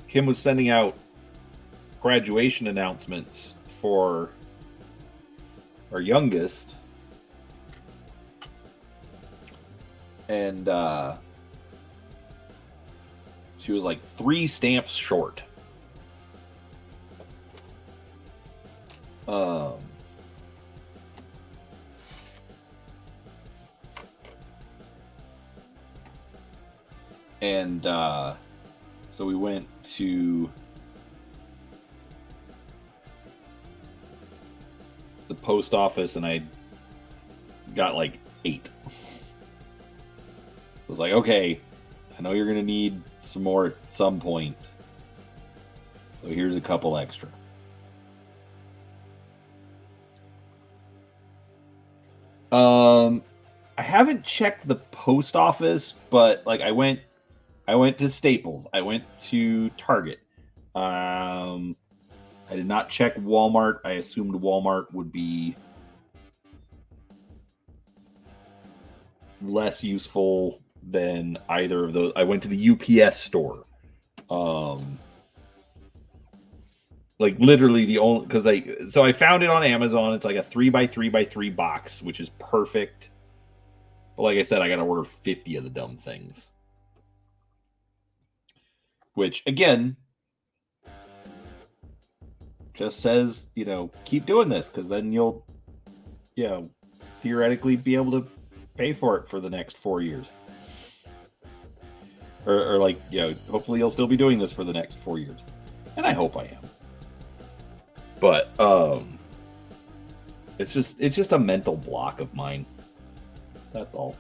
Kim was sending out graduation announcements for our youngest. And she was like 3 stamps short. And so we went to the post office and I got like 8. I was like, okay, I know you're going to need some more at some point. So here's a couple extra. I haven't checked the post office, but like I went to Staples. I went to Target. I did not check Walmart. I assumed Walmart would be less useful than either of those. I went to the UPS store. Like literally the only, because I found it on Amazon. It's like a 3x3x3 box, which is perfect. But like I said, I got to order 50 of the dumb things. Which again, just says, keep doing this, because then you'll, theoretically be able to pay for it for the next 4 years. Or like, hopefully you'll still be doing this for the next 4 years. And I hope I am. But it's just a mental block of mine. That's all.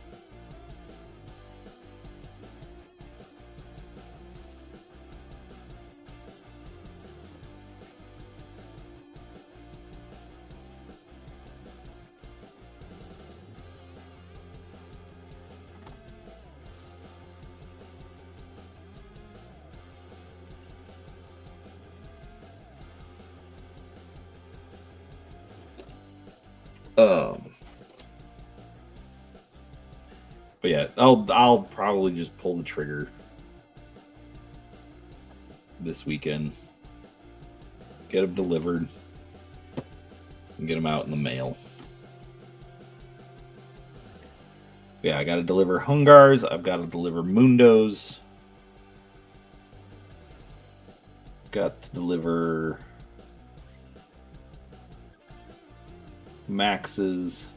But yeah, I'll probably just pull the trigger this weekend. Get them delivered and get them out in the mail. Yeah, I got to deliver Hungars. I've got to deliver Mundos. Got to deliver Maxes.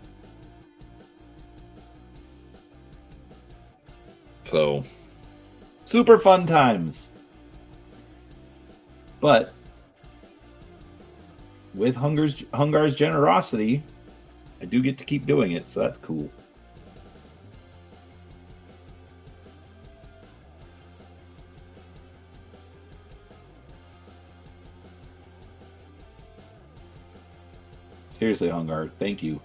So, super fun times. But with Hungar's generosity, I do get to keep doing it, so that's cool. Seriously, Hungar, thank you.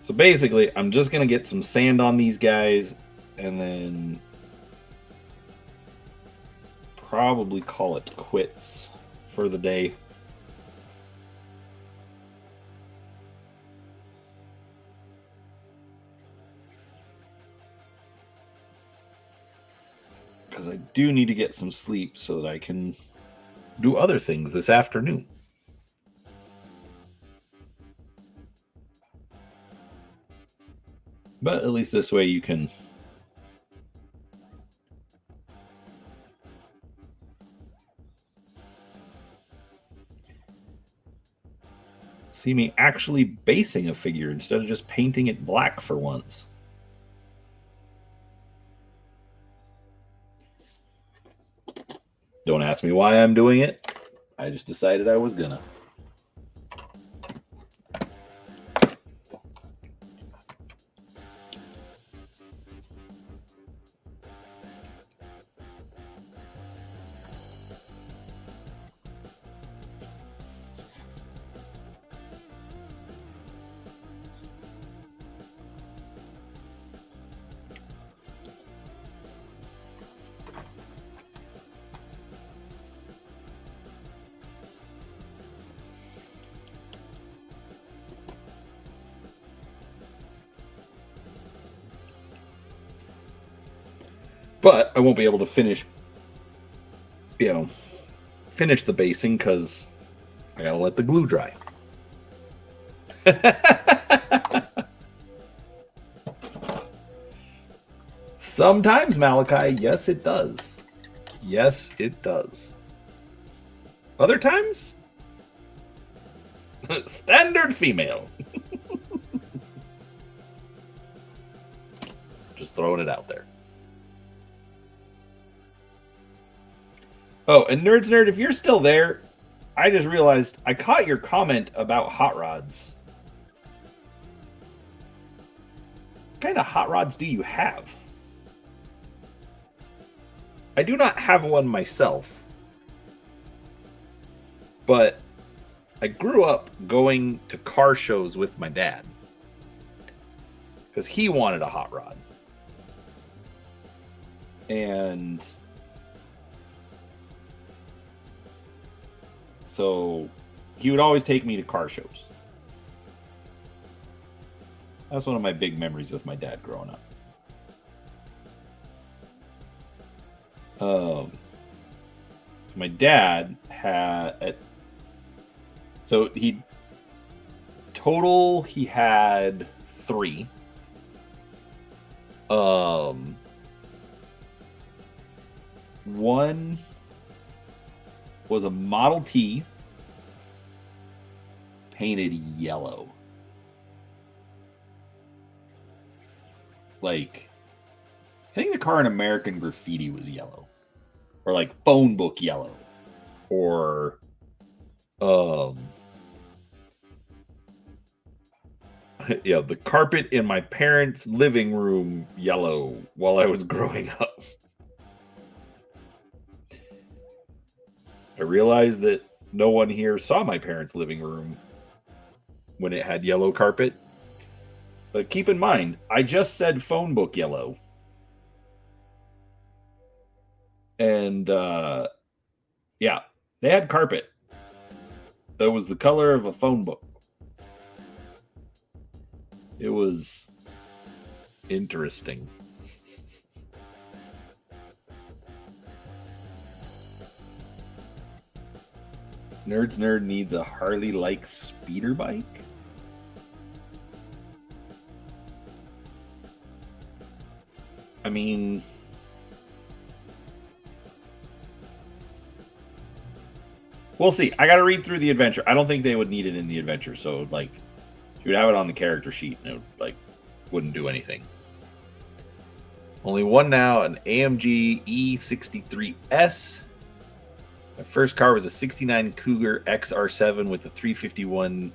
So basically, I'm just going to get some sand on these guys and then probably call it quits for the day. Because I do need to get some sleep so that I can do other things this afternoon. But at least this way you can see me actually basing a figure instead of just painting it black for once. Don't ask me why I'm doing it. I just decided I was gonna. But I won't be able to finish the basing because I gotta let the glue dry. Sometimes, Malachi, yes, it does. Yes, it does. Other times, standard female. Just throwing it out there. Oh, and Nerds Nerd, if you're still there, I just realized I caught your comment about hot rods. What kind of hot rods do you have? I do not have one myself, but I grew up going to car shows with my dad because he wanted a hot rod. And so he would always take me to car shows. That's one of my big memories with my dad growing up. My dad had, so he had 3. One was a Model T painted yellow. Like, I think the car in American Graffiti was yellow. Or like phone book yellow. Or yeah, the carpet in my parents' living room yellow while I was growing up. I realized that no one here saw my parents' living room when it had yellow carpet. But keep in mind, I just said phone book yellow. And yeah, they had carpet. That was the color of a phone book. It was interesting. Nerds Nerd needs a Harley-like speeder bike? I mean, we'll see. I got to read through the adventure. I don't think they would need it in the adventure. So, like, you would have it on the character sheet and it would, like, wouldn't do anything. Only one now, an AMG E63S. My first car was a 69 Cougar XR7 with a 351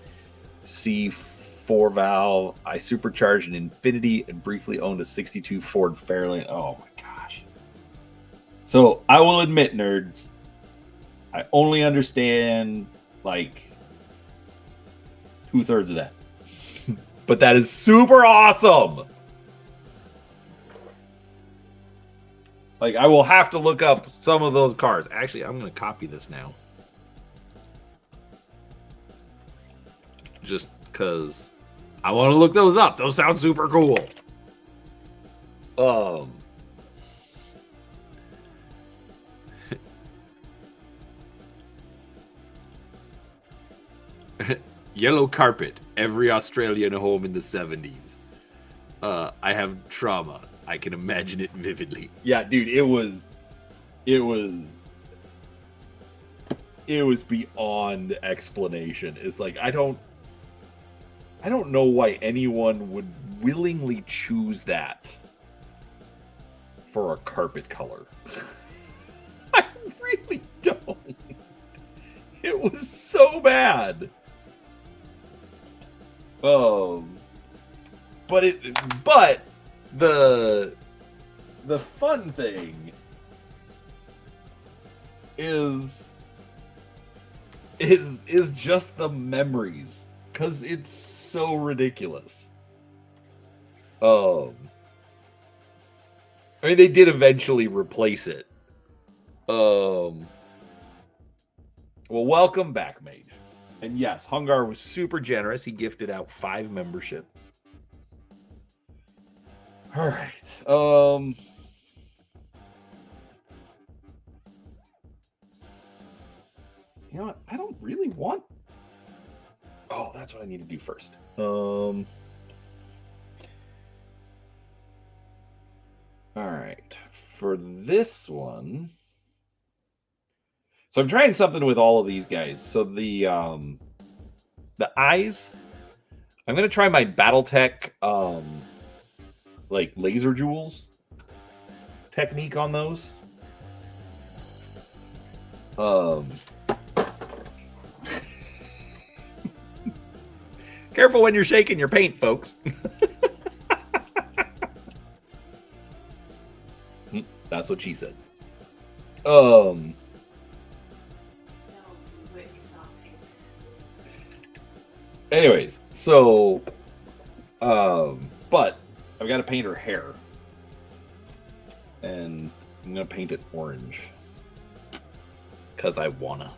C4 valve. I supercharged an Infiniti and briefly owned a 62 Ford Fairlane. Oh my gosh. So I will admit, nerds, I only understand like 2/3 of that. But that is super awesome. Like, I will have to look up some of those cars. Actually, I'm going to copy this now. Just because I want to look those up. Those sound super cool. Yellow carpet. Every Australian home in the 70s. I have trauma. I can imagine it vividly. Yeah, dude, it was beyond explanation. It's like I don't know why anyone would willingly choose that for a carpet color. I really don't. It was so bad. But the fun thing is just the memories, because it's so ridiculous. I mean, they did eventually replace it. Well, welcome back, Mage. And yes, Hungar was super generous. He gifted out 5 memberships. All right. You know what? I don't really want. Oh, that's what I need to do first. All right. For this one. So I'm trying something with all of these guys. So the eyes. I'm gonna try my BattleTech like laser jewels technique on those. Careful when you're shaking your paint, folks. That's what she said. No, wait, not pink. Anyways, so but I've got to paint her hair. And I'm gonna paint it orange. Cause I wanna.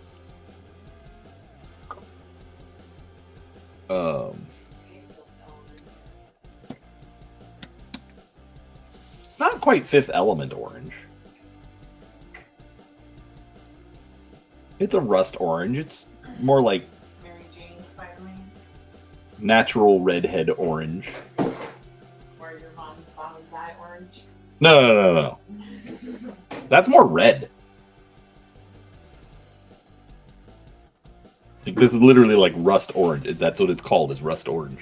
Not quite Fifth Element orange. It's a rust orange. It's more like Mary Jane Spider-Man. natural redhead orange. Or your mom's bottom dye orange. No. That's more red. Like, this is literally like rust orange. That's what it's called, is rust orange.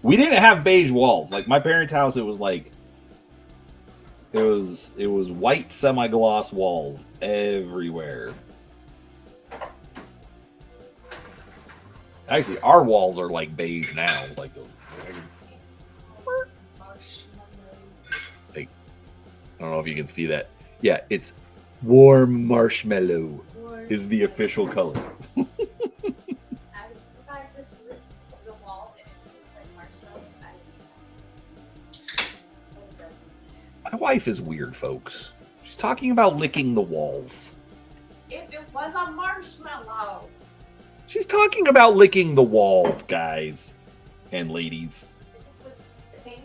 We didn't have beige walls. Like my parents' house, it was like it was white semi-gloss walls everywhere. Actually, our walls are like beige now. It's like I don't know if you can see that. Yeah, it's warm marshmallow is the official color. My wife is weird, folks. She's talking about licking the walls. If it was a marshmallow. She's talking about licking the walls, guys and ladies. If it was paint,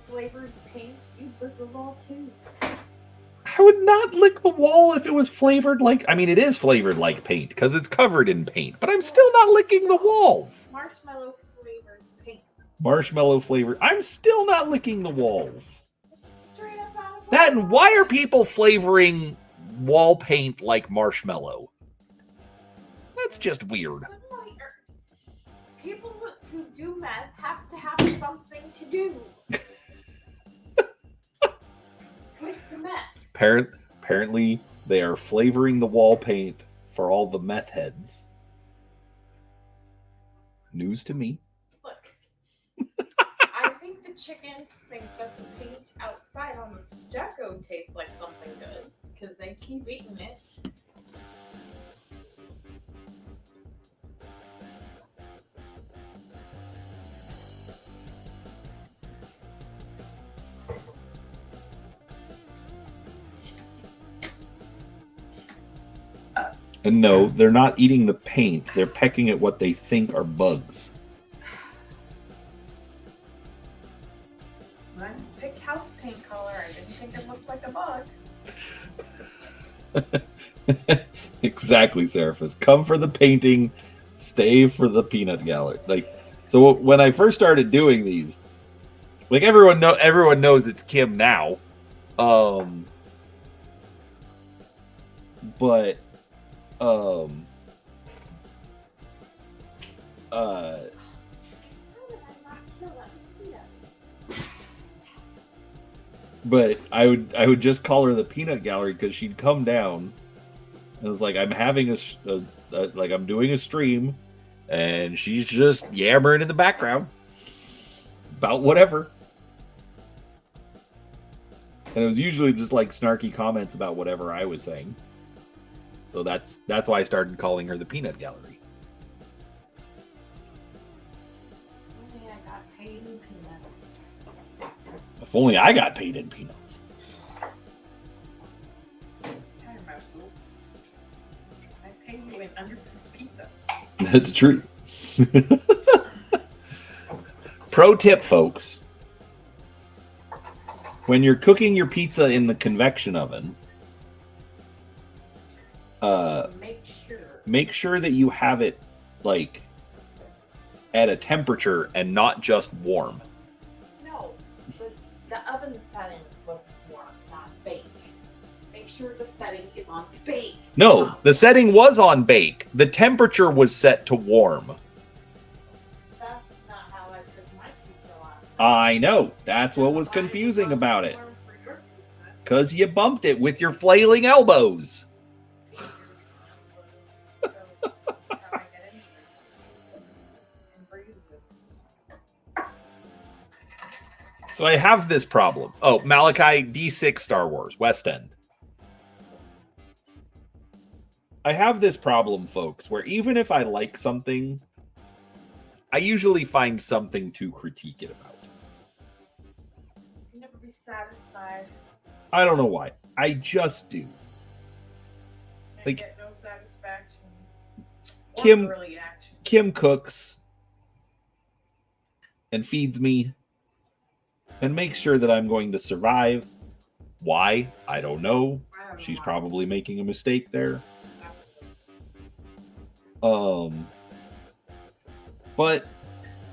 flavored paint, you'd lick the wall too. I would not lick the wall if it was flavored like... I mean, it is flavored like paint because it's covered in paint, but I'm still not licking the walls. Marshmallow flavored paint. Marshmallow flavored. I'm still not licking the walls. It's straight up out of That and why are people flavoring wall paint like marshmallow? That's just weird. People who do math have to have something to do with the meth. Apparently, they are flavoring the wall paint for all the meth heads. News to me. Look, I think the chickens think that the paint outside on the stucco tastes like something good because they keep eating it. And no, they're not eating the paint. They're pecking at what they think are bugs. When I picked house paint color, I didn't think it looked like a bug. Exactly, Seraphis. Come for the painting, stay for the peanut gallery. Like, so when I first started doing these, like everyone knows it's Kim now. But How did I not kill that mosquito? but I would just call her the peanut gallery because she'd come down and it was like I'm having like I'm doing a stream and she's just yammering in the background about whatever. And it was usually just like snarky comments about whatever I was saying. So that's why I started calling her the peanut gallery. Only I got paid in peanuts. If only I got paid in peanuts. Tire my fool. I pay you in undercooked pizza. That's true. Pro tip, folks. When you're cooking your pizza in the convection oven, make sure that you have it like at a temperature and not just warm. No, the oven setting was warm, not bake. Make sure the setting is on bake. No, the setting was on bake. The temperature was set to warm. That's not how I cooked my pizza last I know. That's what was confusing about it. Because you bumped it with your flailing elbows. So I have this problem. Oh, Malachi D6 Star Wars, West End. I have this problem, folks, where even if I like something, I usually find something to critique it about. You never be satisfied. I don't know why. I just do. I Like, get no satisfaction. Kim cooks and feeds me and makes sure that I'm going to survive. Why? I don't know. She's probably making a mistake there. But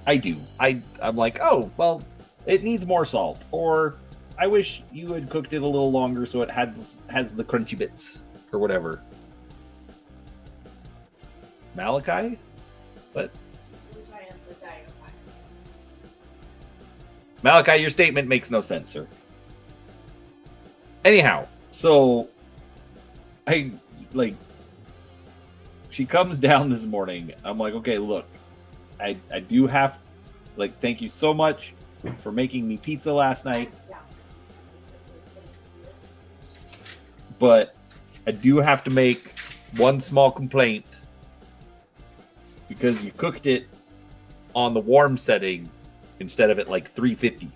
I do. I'm like, oh, well, it needs more salt. Or I wish you had cooked it a little longer so it has the crunchy bits or whatever. Malachi? But Which I answered Diamond. Malachi, your statement makes no sense, sir. Anyhow, so she comes down this morning. I'm like, okay, look, I do have, thank you so much for making me pizza last night. But I do have to make one small complaint because you cooked it on the warm setting instead of at 350.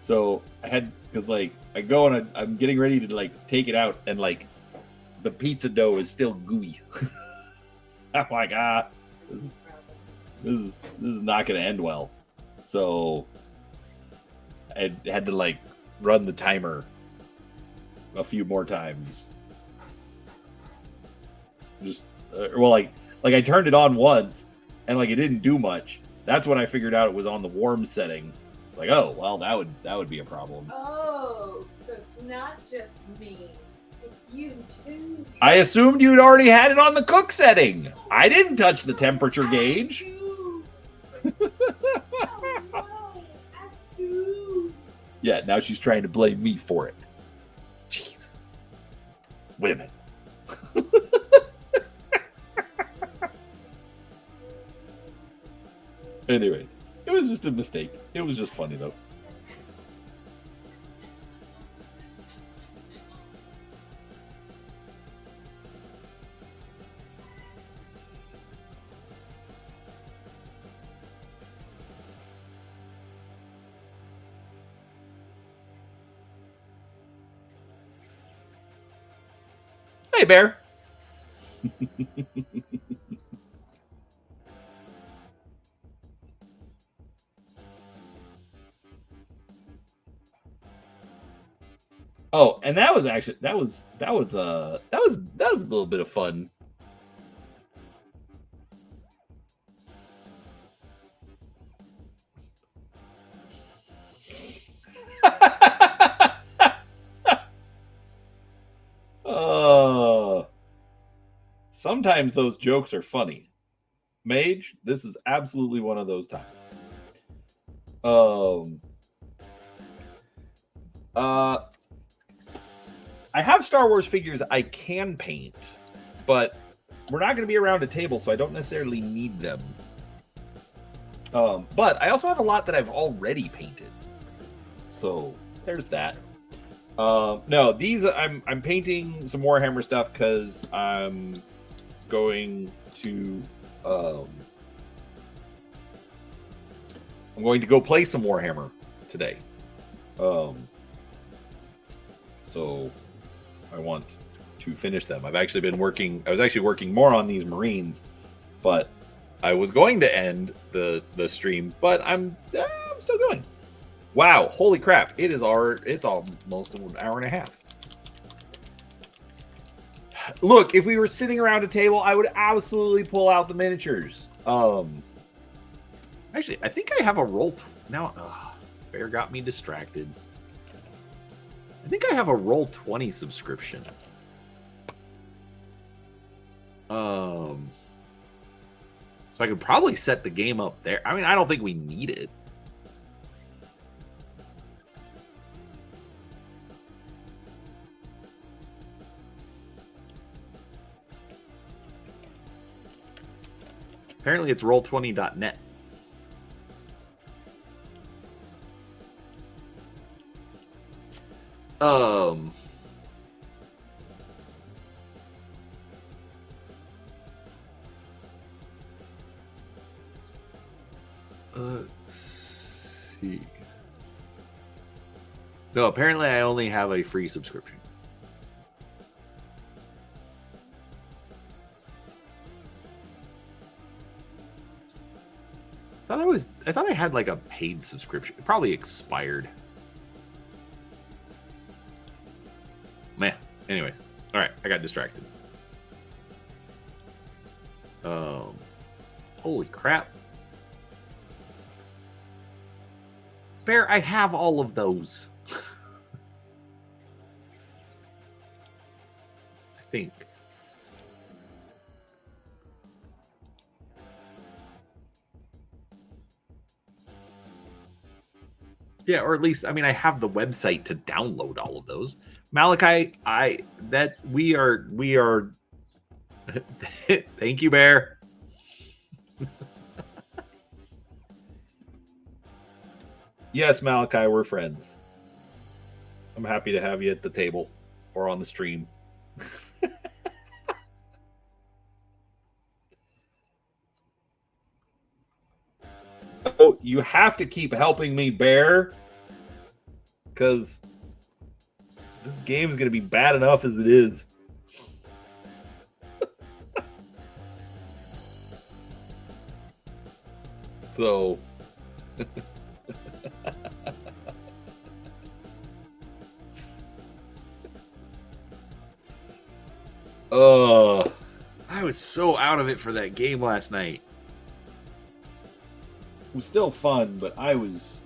So I had, because I go and I'm getting ready to take it out and the pizza dough is still gooey. I'm like, this is not going to end well. So I had to run the timer a few more times. Just I turned it on once and it didn't do much. That's when I figured out it was on the warm setting. Oh, well, that would be a problem. Oh, so it's not just me. It's you too. I assumed you'd already had it on the cook setting. I didn't touch the temperature gauge. Yeah, now she's trying to blame me for it. Jeez. Women. Anyways, it was just a mistake. It was just funny, though. Hey, Bear. Oh, and that was a little bit of fun. Sometimes those jokes are funny. Mage, this is absolutely one of those times. I have Star Wars figures I can paint, but we're not going to be around a table, so I don't necessarily need them. But I also have a lot that I've already painted. So there's that. No, these I'm painting some Warhammer stuff because I'm going to go play some Warhammer today. So I want to finish them. I was actually working more on these Marines, but I was going to end the stream, but I'm still going. Wow, holy crap. It's almost an hour and a half. Look, if we were sitting around a table, I would absolutely pull out the miniatures. Actually, I think I have a roll now. Bear got me distracted. I think I have a Roll20 subscription. So I could probably set the game up there. I mean, I don't think we need it. Apparently it's roll20.net. Let's see. No, apparently I only have a free subscription. I thought I had like a paid subscription. It probably expired. Man. Anyways. All right, I got distracted. Holy crap. Bear, I have all of those. I think. Yeah, or at least, I mean, I have the website to download all of those. Malachi, we are thank you, Bear. Yes, Malachi, we're friends. I'm happy to have you at the table or on the stream. Oh, you have to keep helping me, Bear, because this game is going to be bad enough as it is. So I was so out of it for that game last night. It was still fun, but I was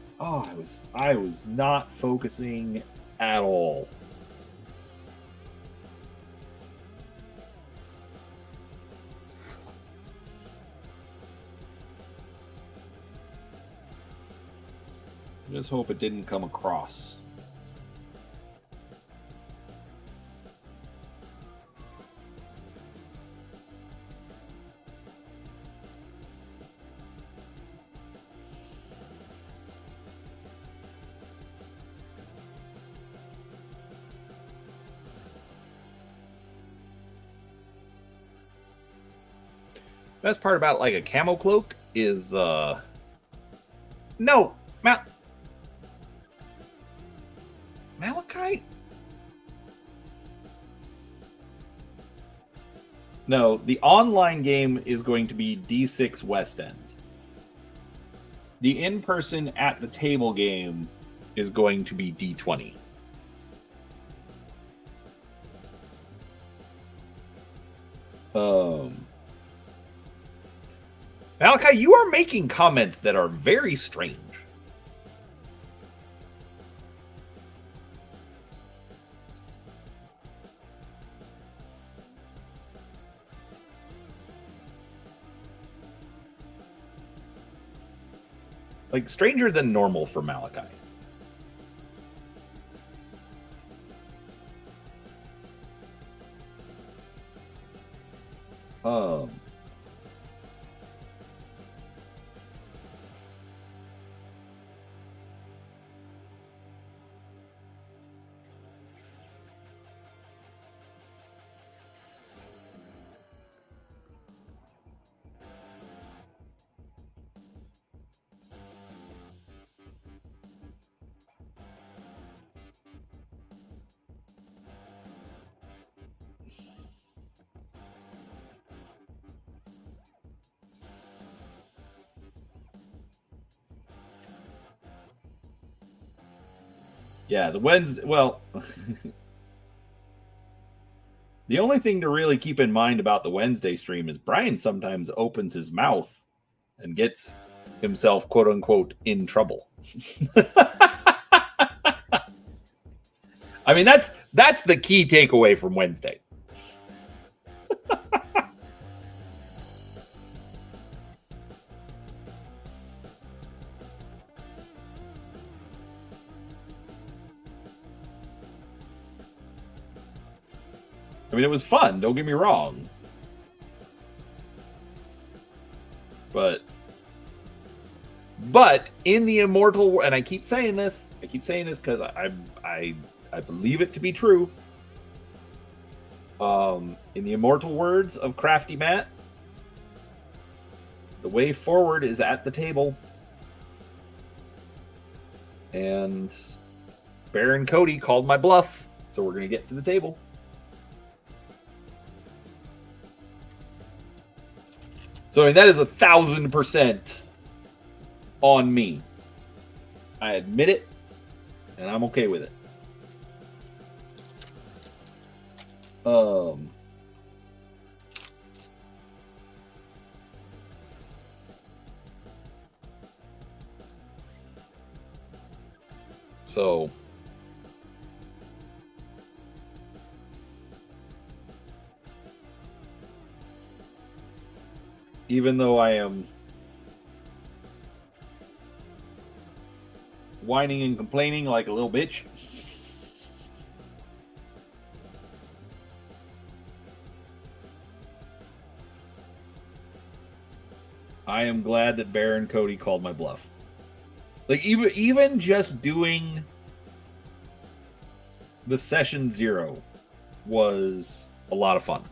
not focusing at all. I just hope it didn't come across. Best part about like a camo cloak is no, Malachi? No, the online game is going to be D6 West End. The in-person at the table game is going to be D20. Malachi, you are making comments that are very strange. Like, stranger than normal for Malachi. Yeah, the Wednesday, well, the only thing to really keep in mind about the Wednesday stream is Brian sometimes opens his mouth and gets himself, quote unquote, in trouble. I mean, that's the key takeaway from Wednesday. I mean, it was fun. Don't get me wrong. But in the immortal, and I keep saying this because I believe it to be true. In the immortal words of Crafty Matt, the way forward is at the table. And Baron Cody called my bluff, so we're going to get to the table. So, I mean, that is 1,000% on me. I admit it, and I'm okay with it. So even though I am whining and complaining like a little bitch, I am glad that Baron Cody called my bluff. Like, even just doing the session 0 was a lot of fun.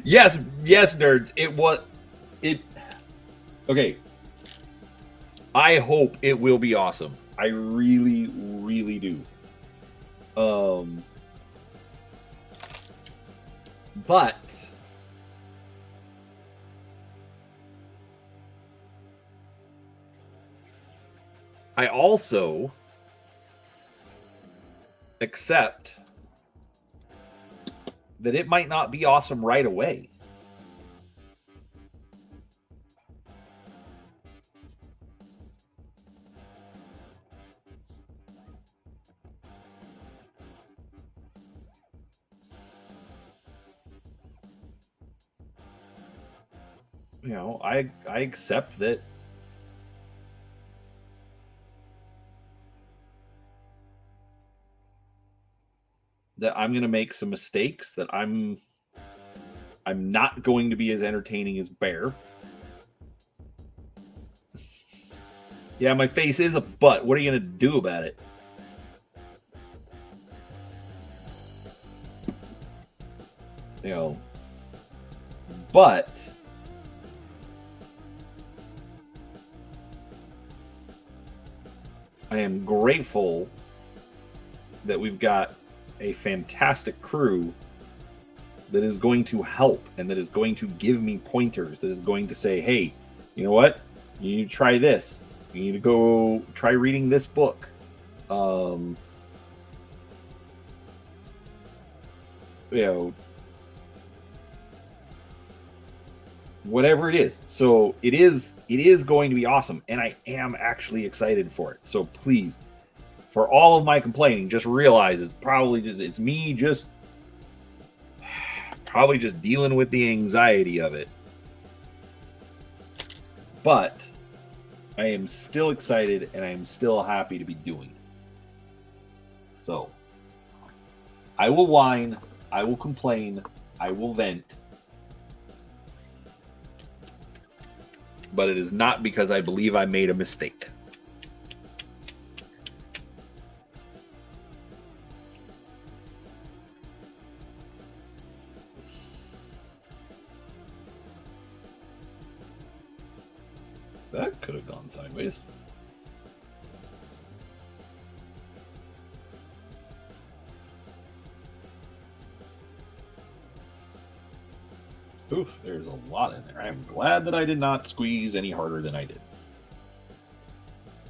Yes, nerds. Okay. I hope it will be awesome. I really, really do. But I also accept that it might not be awesome right away. You know, I accept that I'm going to make some mistakes, that I'm not going to be as entertaining as Bear. Yeah, my face is a butt. What are you going to do about it? You know, but I am grateful that we've got a fantastic crew that is going to help and that is going to give me pointers, that is going to say, hey, you know what? You need to try this. You need to go try reading this book. You know, whatever it is. So it is going to be awesome, and I am actually excited for it. So please, for all of my complaining, just realize it's me just probably just dealing with the anxiety of it. But I am still excited, and I am still happy to be doing it. So I will whine, I will complain, I will vent. But it is not because I believe I made a mistake. That could have gone sideways. Oof, there's a lot in there. I'm glad that I did not squeeze any harder than I did.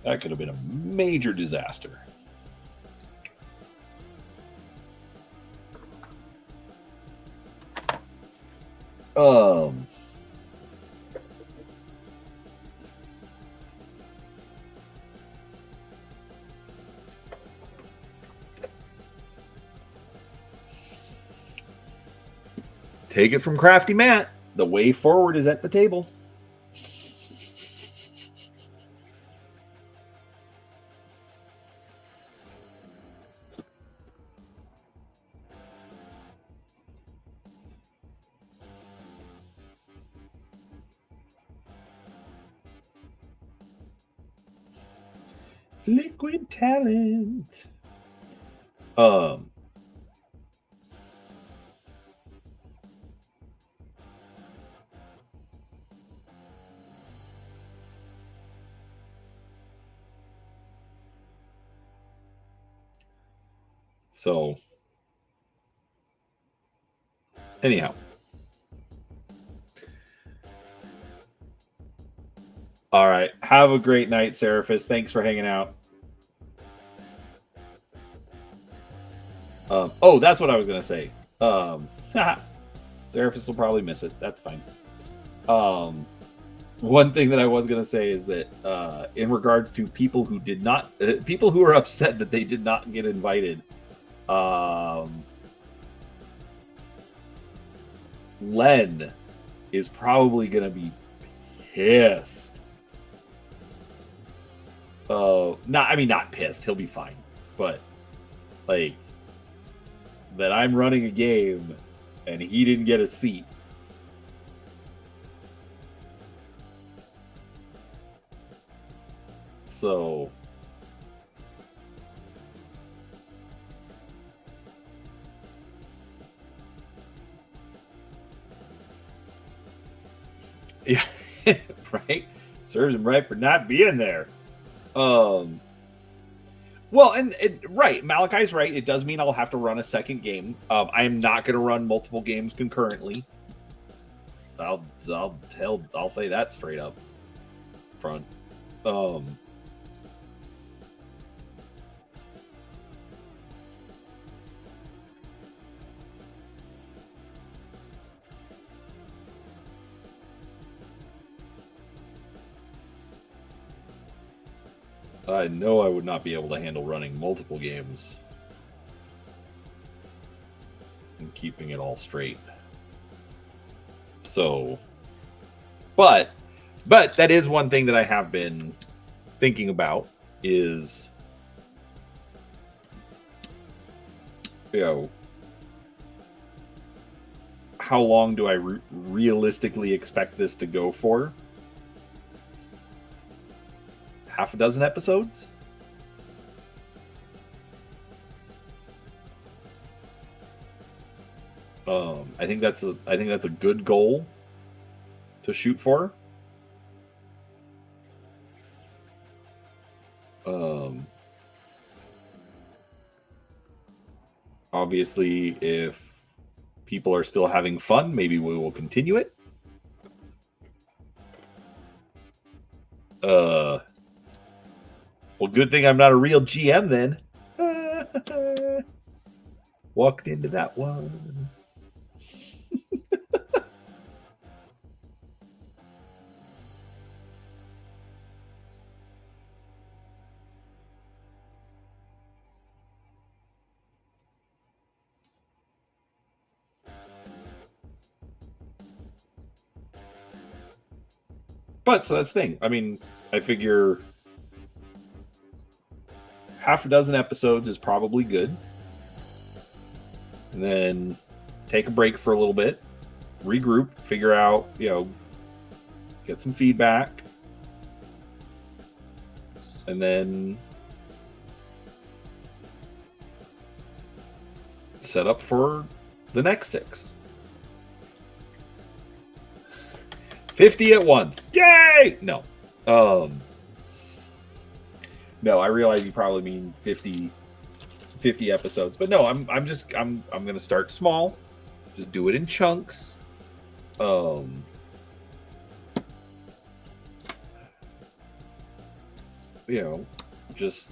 That could have been a major disaster. Take it from Crafty Matt. The way forward is at the table. Liquid talent. So, anyhow. All right. Have a great night, Seraphis. Thanks for hanging out. Oh, that's what I was going to say. Seraphis will probably miss it. That's fine. One thing that I was going to say is that in regards to people who did not, people who are upset that they did not get invited, Len is probably going to be pissed. Not pissed. He'll be fine. But, like, that I'm running a game and he didn't get a seat. So, yeah, right? Serves him right for not being there. Well, and right, Malachi's right. It does mean I'll have to run a second game. I am not going to run multiple games concurrently. I'll say that straight up front. I know I would not be able to handle running multiple games and keeping it all straight. So, but that is one thing that I have been thinking about is, you know, how long do I realistically expect this to go for? Half a dozen episodes? I think that's a good goal to shoot for. Obviously, if people are still having fun, maybe we will continue it. Well, good thing I'm not a real GM then. Walked into that one. But so that's the thing. I mean, I figure half a dozen episodes is probably good. And then take a break for a little bit, regroup, figure out, get some feedback. And then set up for the next 6. 50 at once. Yay! No. No, I realize you probably mean 50 episodes, but no, I'm gonna start small, just do it in chunks. Just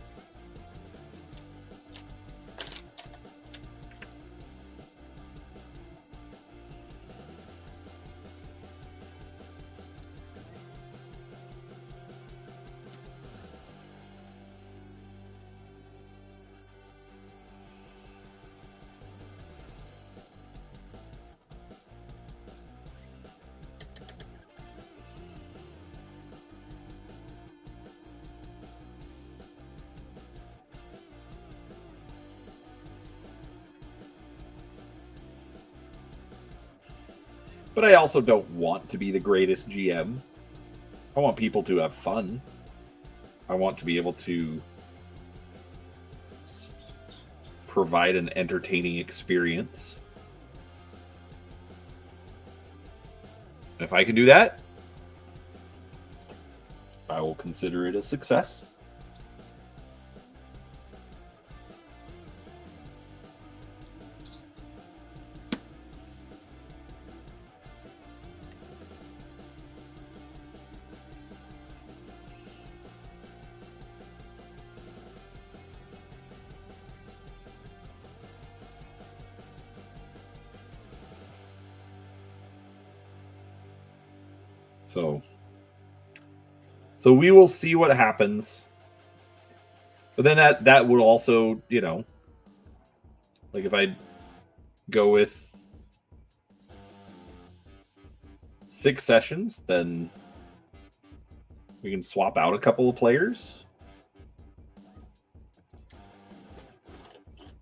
But I also don't want to be the greatest GM. I want people to have fun. I want to be able to provide an entertaining experience. If I can do that, I will consider it a success. So we will see what happens. But then that would also, you know, like if I go with 6 sessions, then we can swap out a couple of players.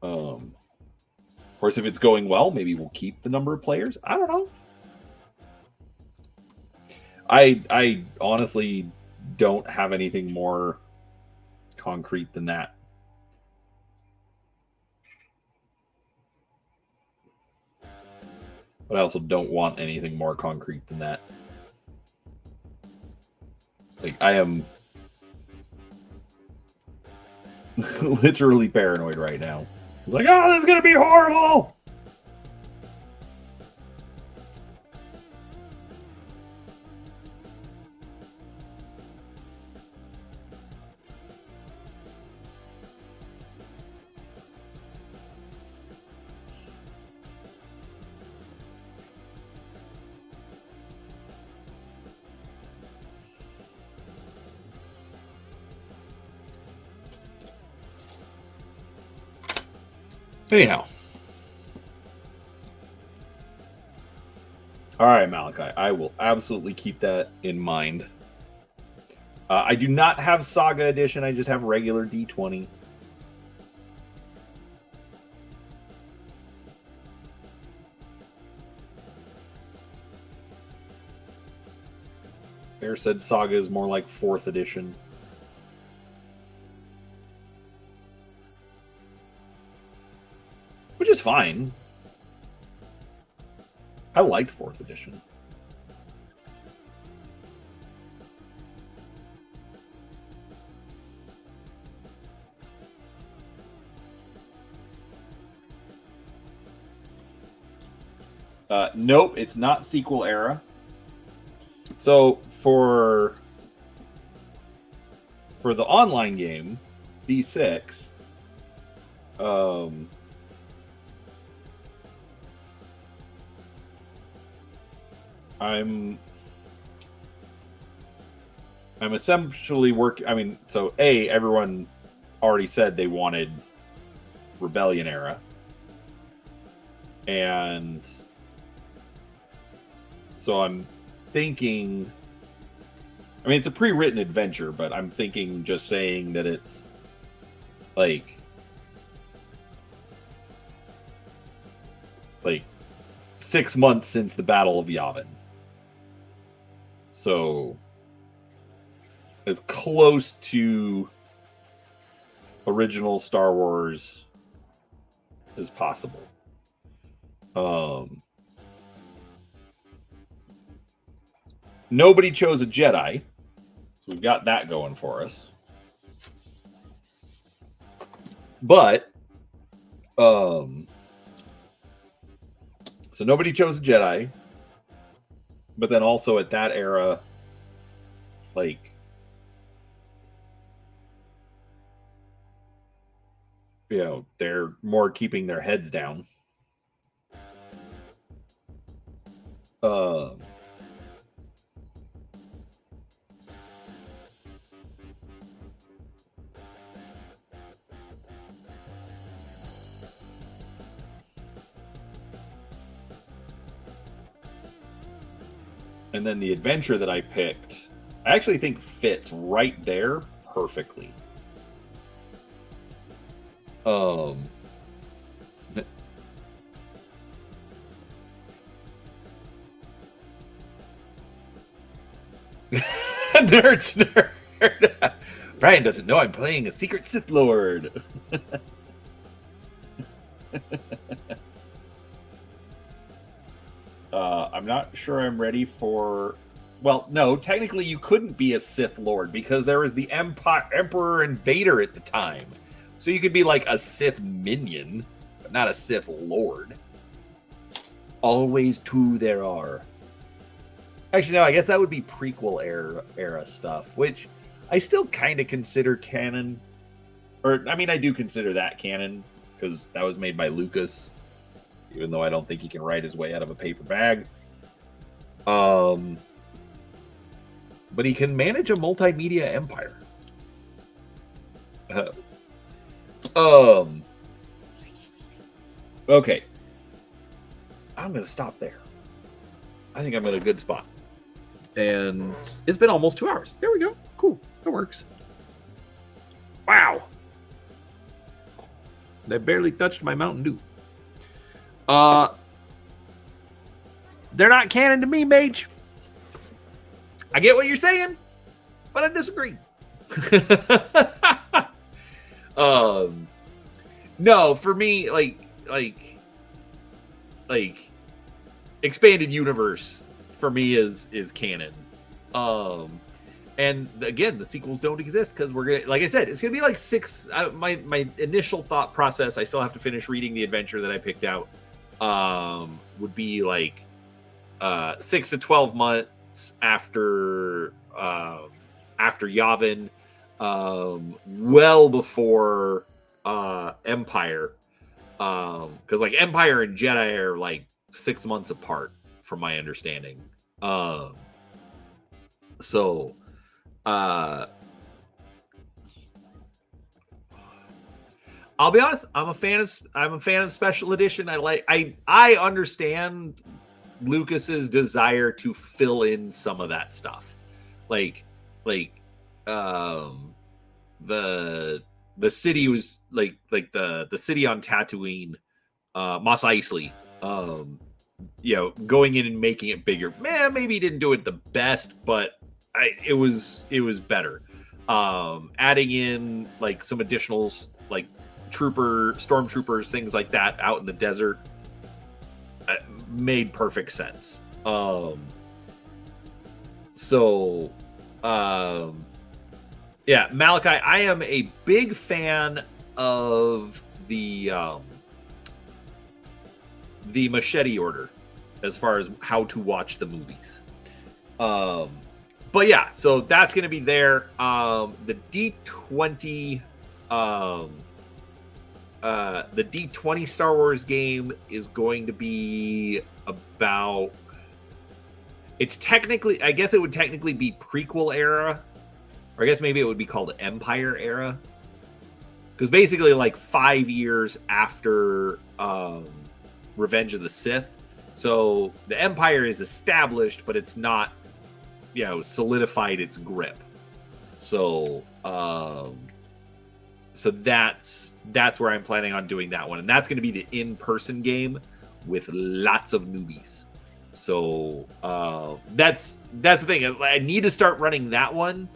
Of course, if it's going well, maybe we'll keep the number of players. I don't know. I honestly don't have anything more concrete than that. But I also don't want anything more concrete than that. Like, I am literally paranoid right now. It's like, oh, this is going to be horrible! Anyhow. All right, Malachi. I will absolutely keep that in mind. I do not have Saga Edition. I just have regular D20. Bear said Saga is more like 4th edition. Which is fine. I liked 4th edition. Nope, it's not sequel era. So for the online game, D6, I'm essentially working. I mean, so everyone already said they wanted Rebellion era, and so I'm thinking. I mean, it's a pre-written adventure, but I'm thinking just saying that it's like 6 months since the Battle of Yavin. So as close to original Star Wars as possible. Nobody chose a Jedi, so we've got that going for us. But so nobody chose a Jedi. But then also at that era, they're more keeping their heads down. And then the adventure that I picked, I actually think fits right there perfectly. Nerd. Brian doesn't know I'm playing a secret Sith Lord. I'm not sure I'm ready for. Well, no, technically you couldn't be a Sith Lord because there was the Emperor and Vader at the time. So you could be like a Sith minion, but not a Sith Lord. Always two there are. Actually, no, I guess that would be prequel era stuff, which I still kind of consider canon. Or, I mean, I do consider that canon because that was made by Lucas, even though I don't think he can write his way out of a paper bag. But he can manage a multimedia empire. Okay. I'm going to stop there. I think I'm in a good spot. And it's been almost 2 hours. There we go. Cool. That works. Wow. I barely touched my Mountain Dew. They're not canon to me, Mage. I get what you're saying, but I disagree. No, for me, like expanded universe for me is canon. And again, the sequels don't exist because we're gonna, like I said, it's gonna be like 6. My initial thought process, I still have to finish reading the adventure that I picked out. Would be like 6 to 12 months after Yavin, well before Empire, because like Empire and Jedi are like 6 months apart from my understanding. So I'll be honest, I'm a fan of special edition. I understand Lucas's desire to fill in some of that stuff. The city was like the city on Tatooine, Mos Eisley, going in and making it bigger. Maybe he didn't do it the best, but it was better. Adding in like some additionals, like stormtroopers, things like that out in the desert, made perfect sense. Yeah, Malachi, I am a big fan of the Machete Order as far as how to watch the movies. But yeah, so that's going to be there. The D20 Star Wars game is going to be about, it's technically, I guess it would technically be prequel era, or I guess maybe it would be called Empire era, because basically like 5 years after Revenge of the Sith. So the Empire is established, but it's not, solidified its grip. So so that's where I'm planning on doing that one, and that's going to be the in-person game with lots of newbies. So that's the thing. I need to start running that one,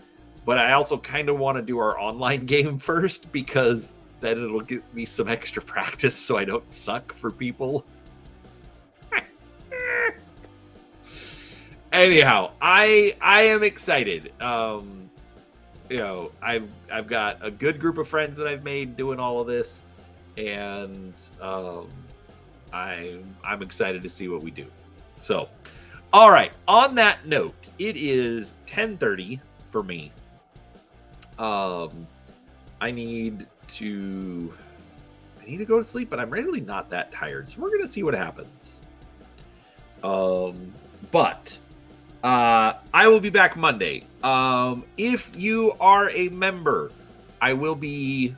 but I also kind of want to do our online game first, because then it'll give me some extra practice so I don't suck for people. Anyhow, I am excited. I've got a good group of friends that I've made doing all of this, and I'm excited to see what we do. So, all right. On that note, it is 10:30 for me. I need to go to sleep, but I'm really not that tired, so we're gonna see what happens. But I will be back Monday. If you are a member, I will be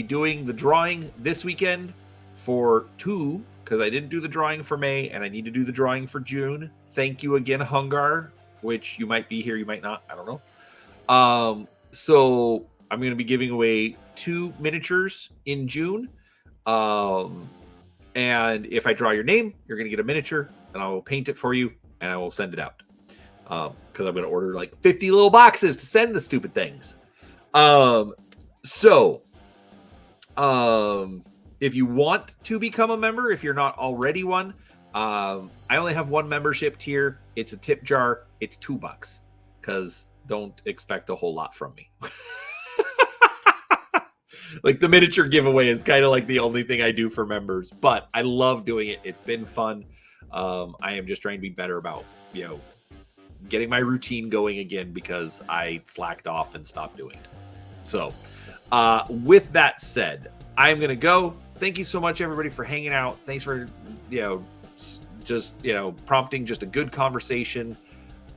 doing the drawing this weekend for 2, because I didn't do the drawing for May, and I need to do the drawing for June. Thank you again, Hungar, which you might be here, you might not, I don't know. So I'm going to be giving away 2 miniatures in June. And if I draw your name, you're going to get a miniature, and I will paint it for you, and I will send it out. Because I'm going to order like 50 little boxes to send the stupid things. So If you want to become a member, if you're not already one, I only have one membership tier. It's a tip jar. It's $2 because don't expect a whole lot from me. Like the miniature giveaway is kind of like the only thing I do for members, but I love doing it. It's been fun. I am just trying to be better about, getting my routine going again because I slacked off and stopped doing it. So with that said, I'm going to go. Thank you so much, everybody, for hanging out. Thanks for, prompting just a good conversation.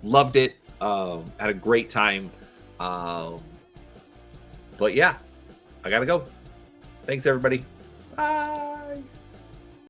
Loved it. Had a great time. But yeah, I got to go. Thanks, everybody. Bye.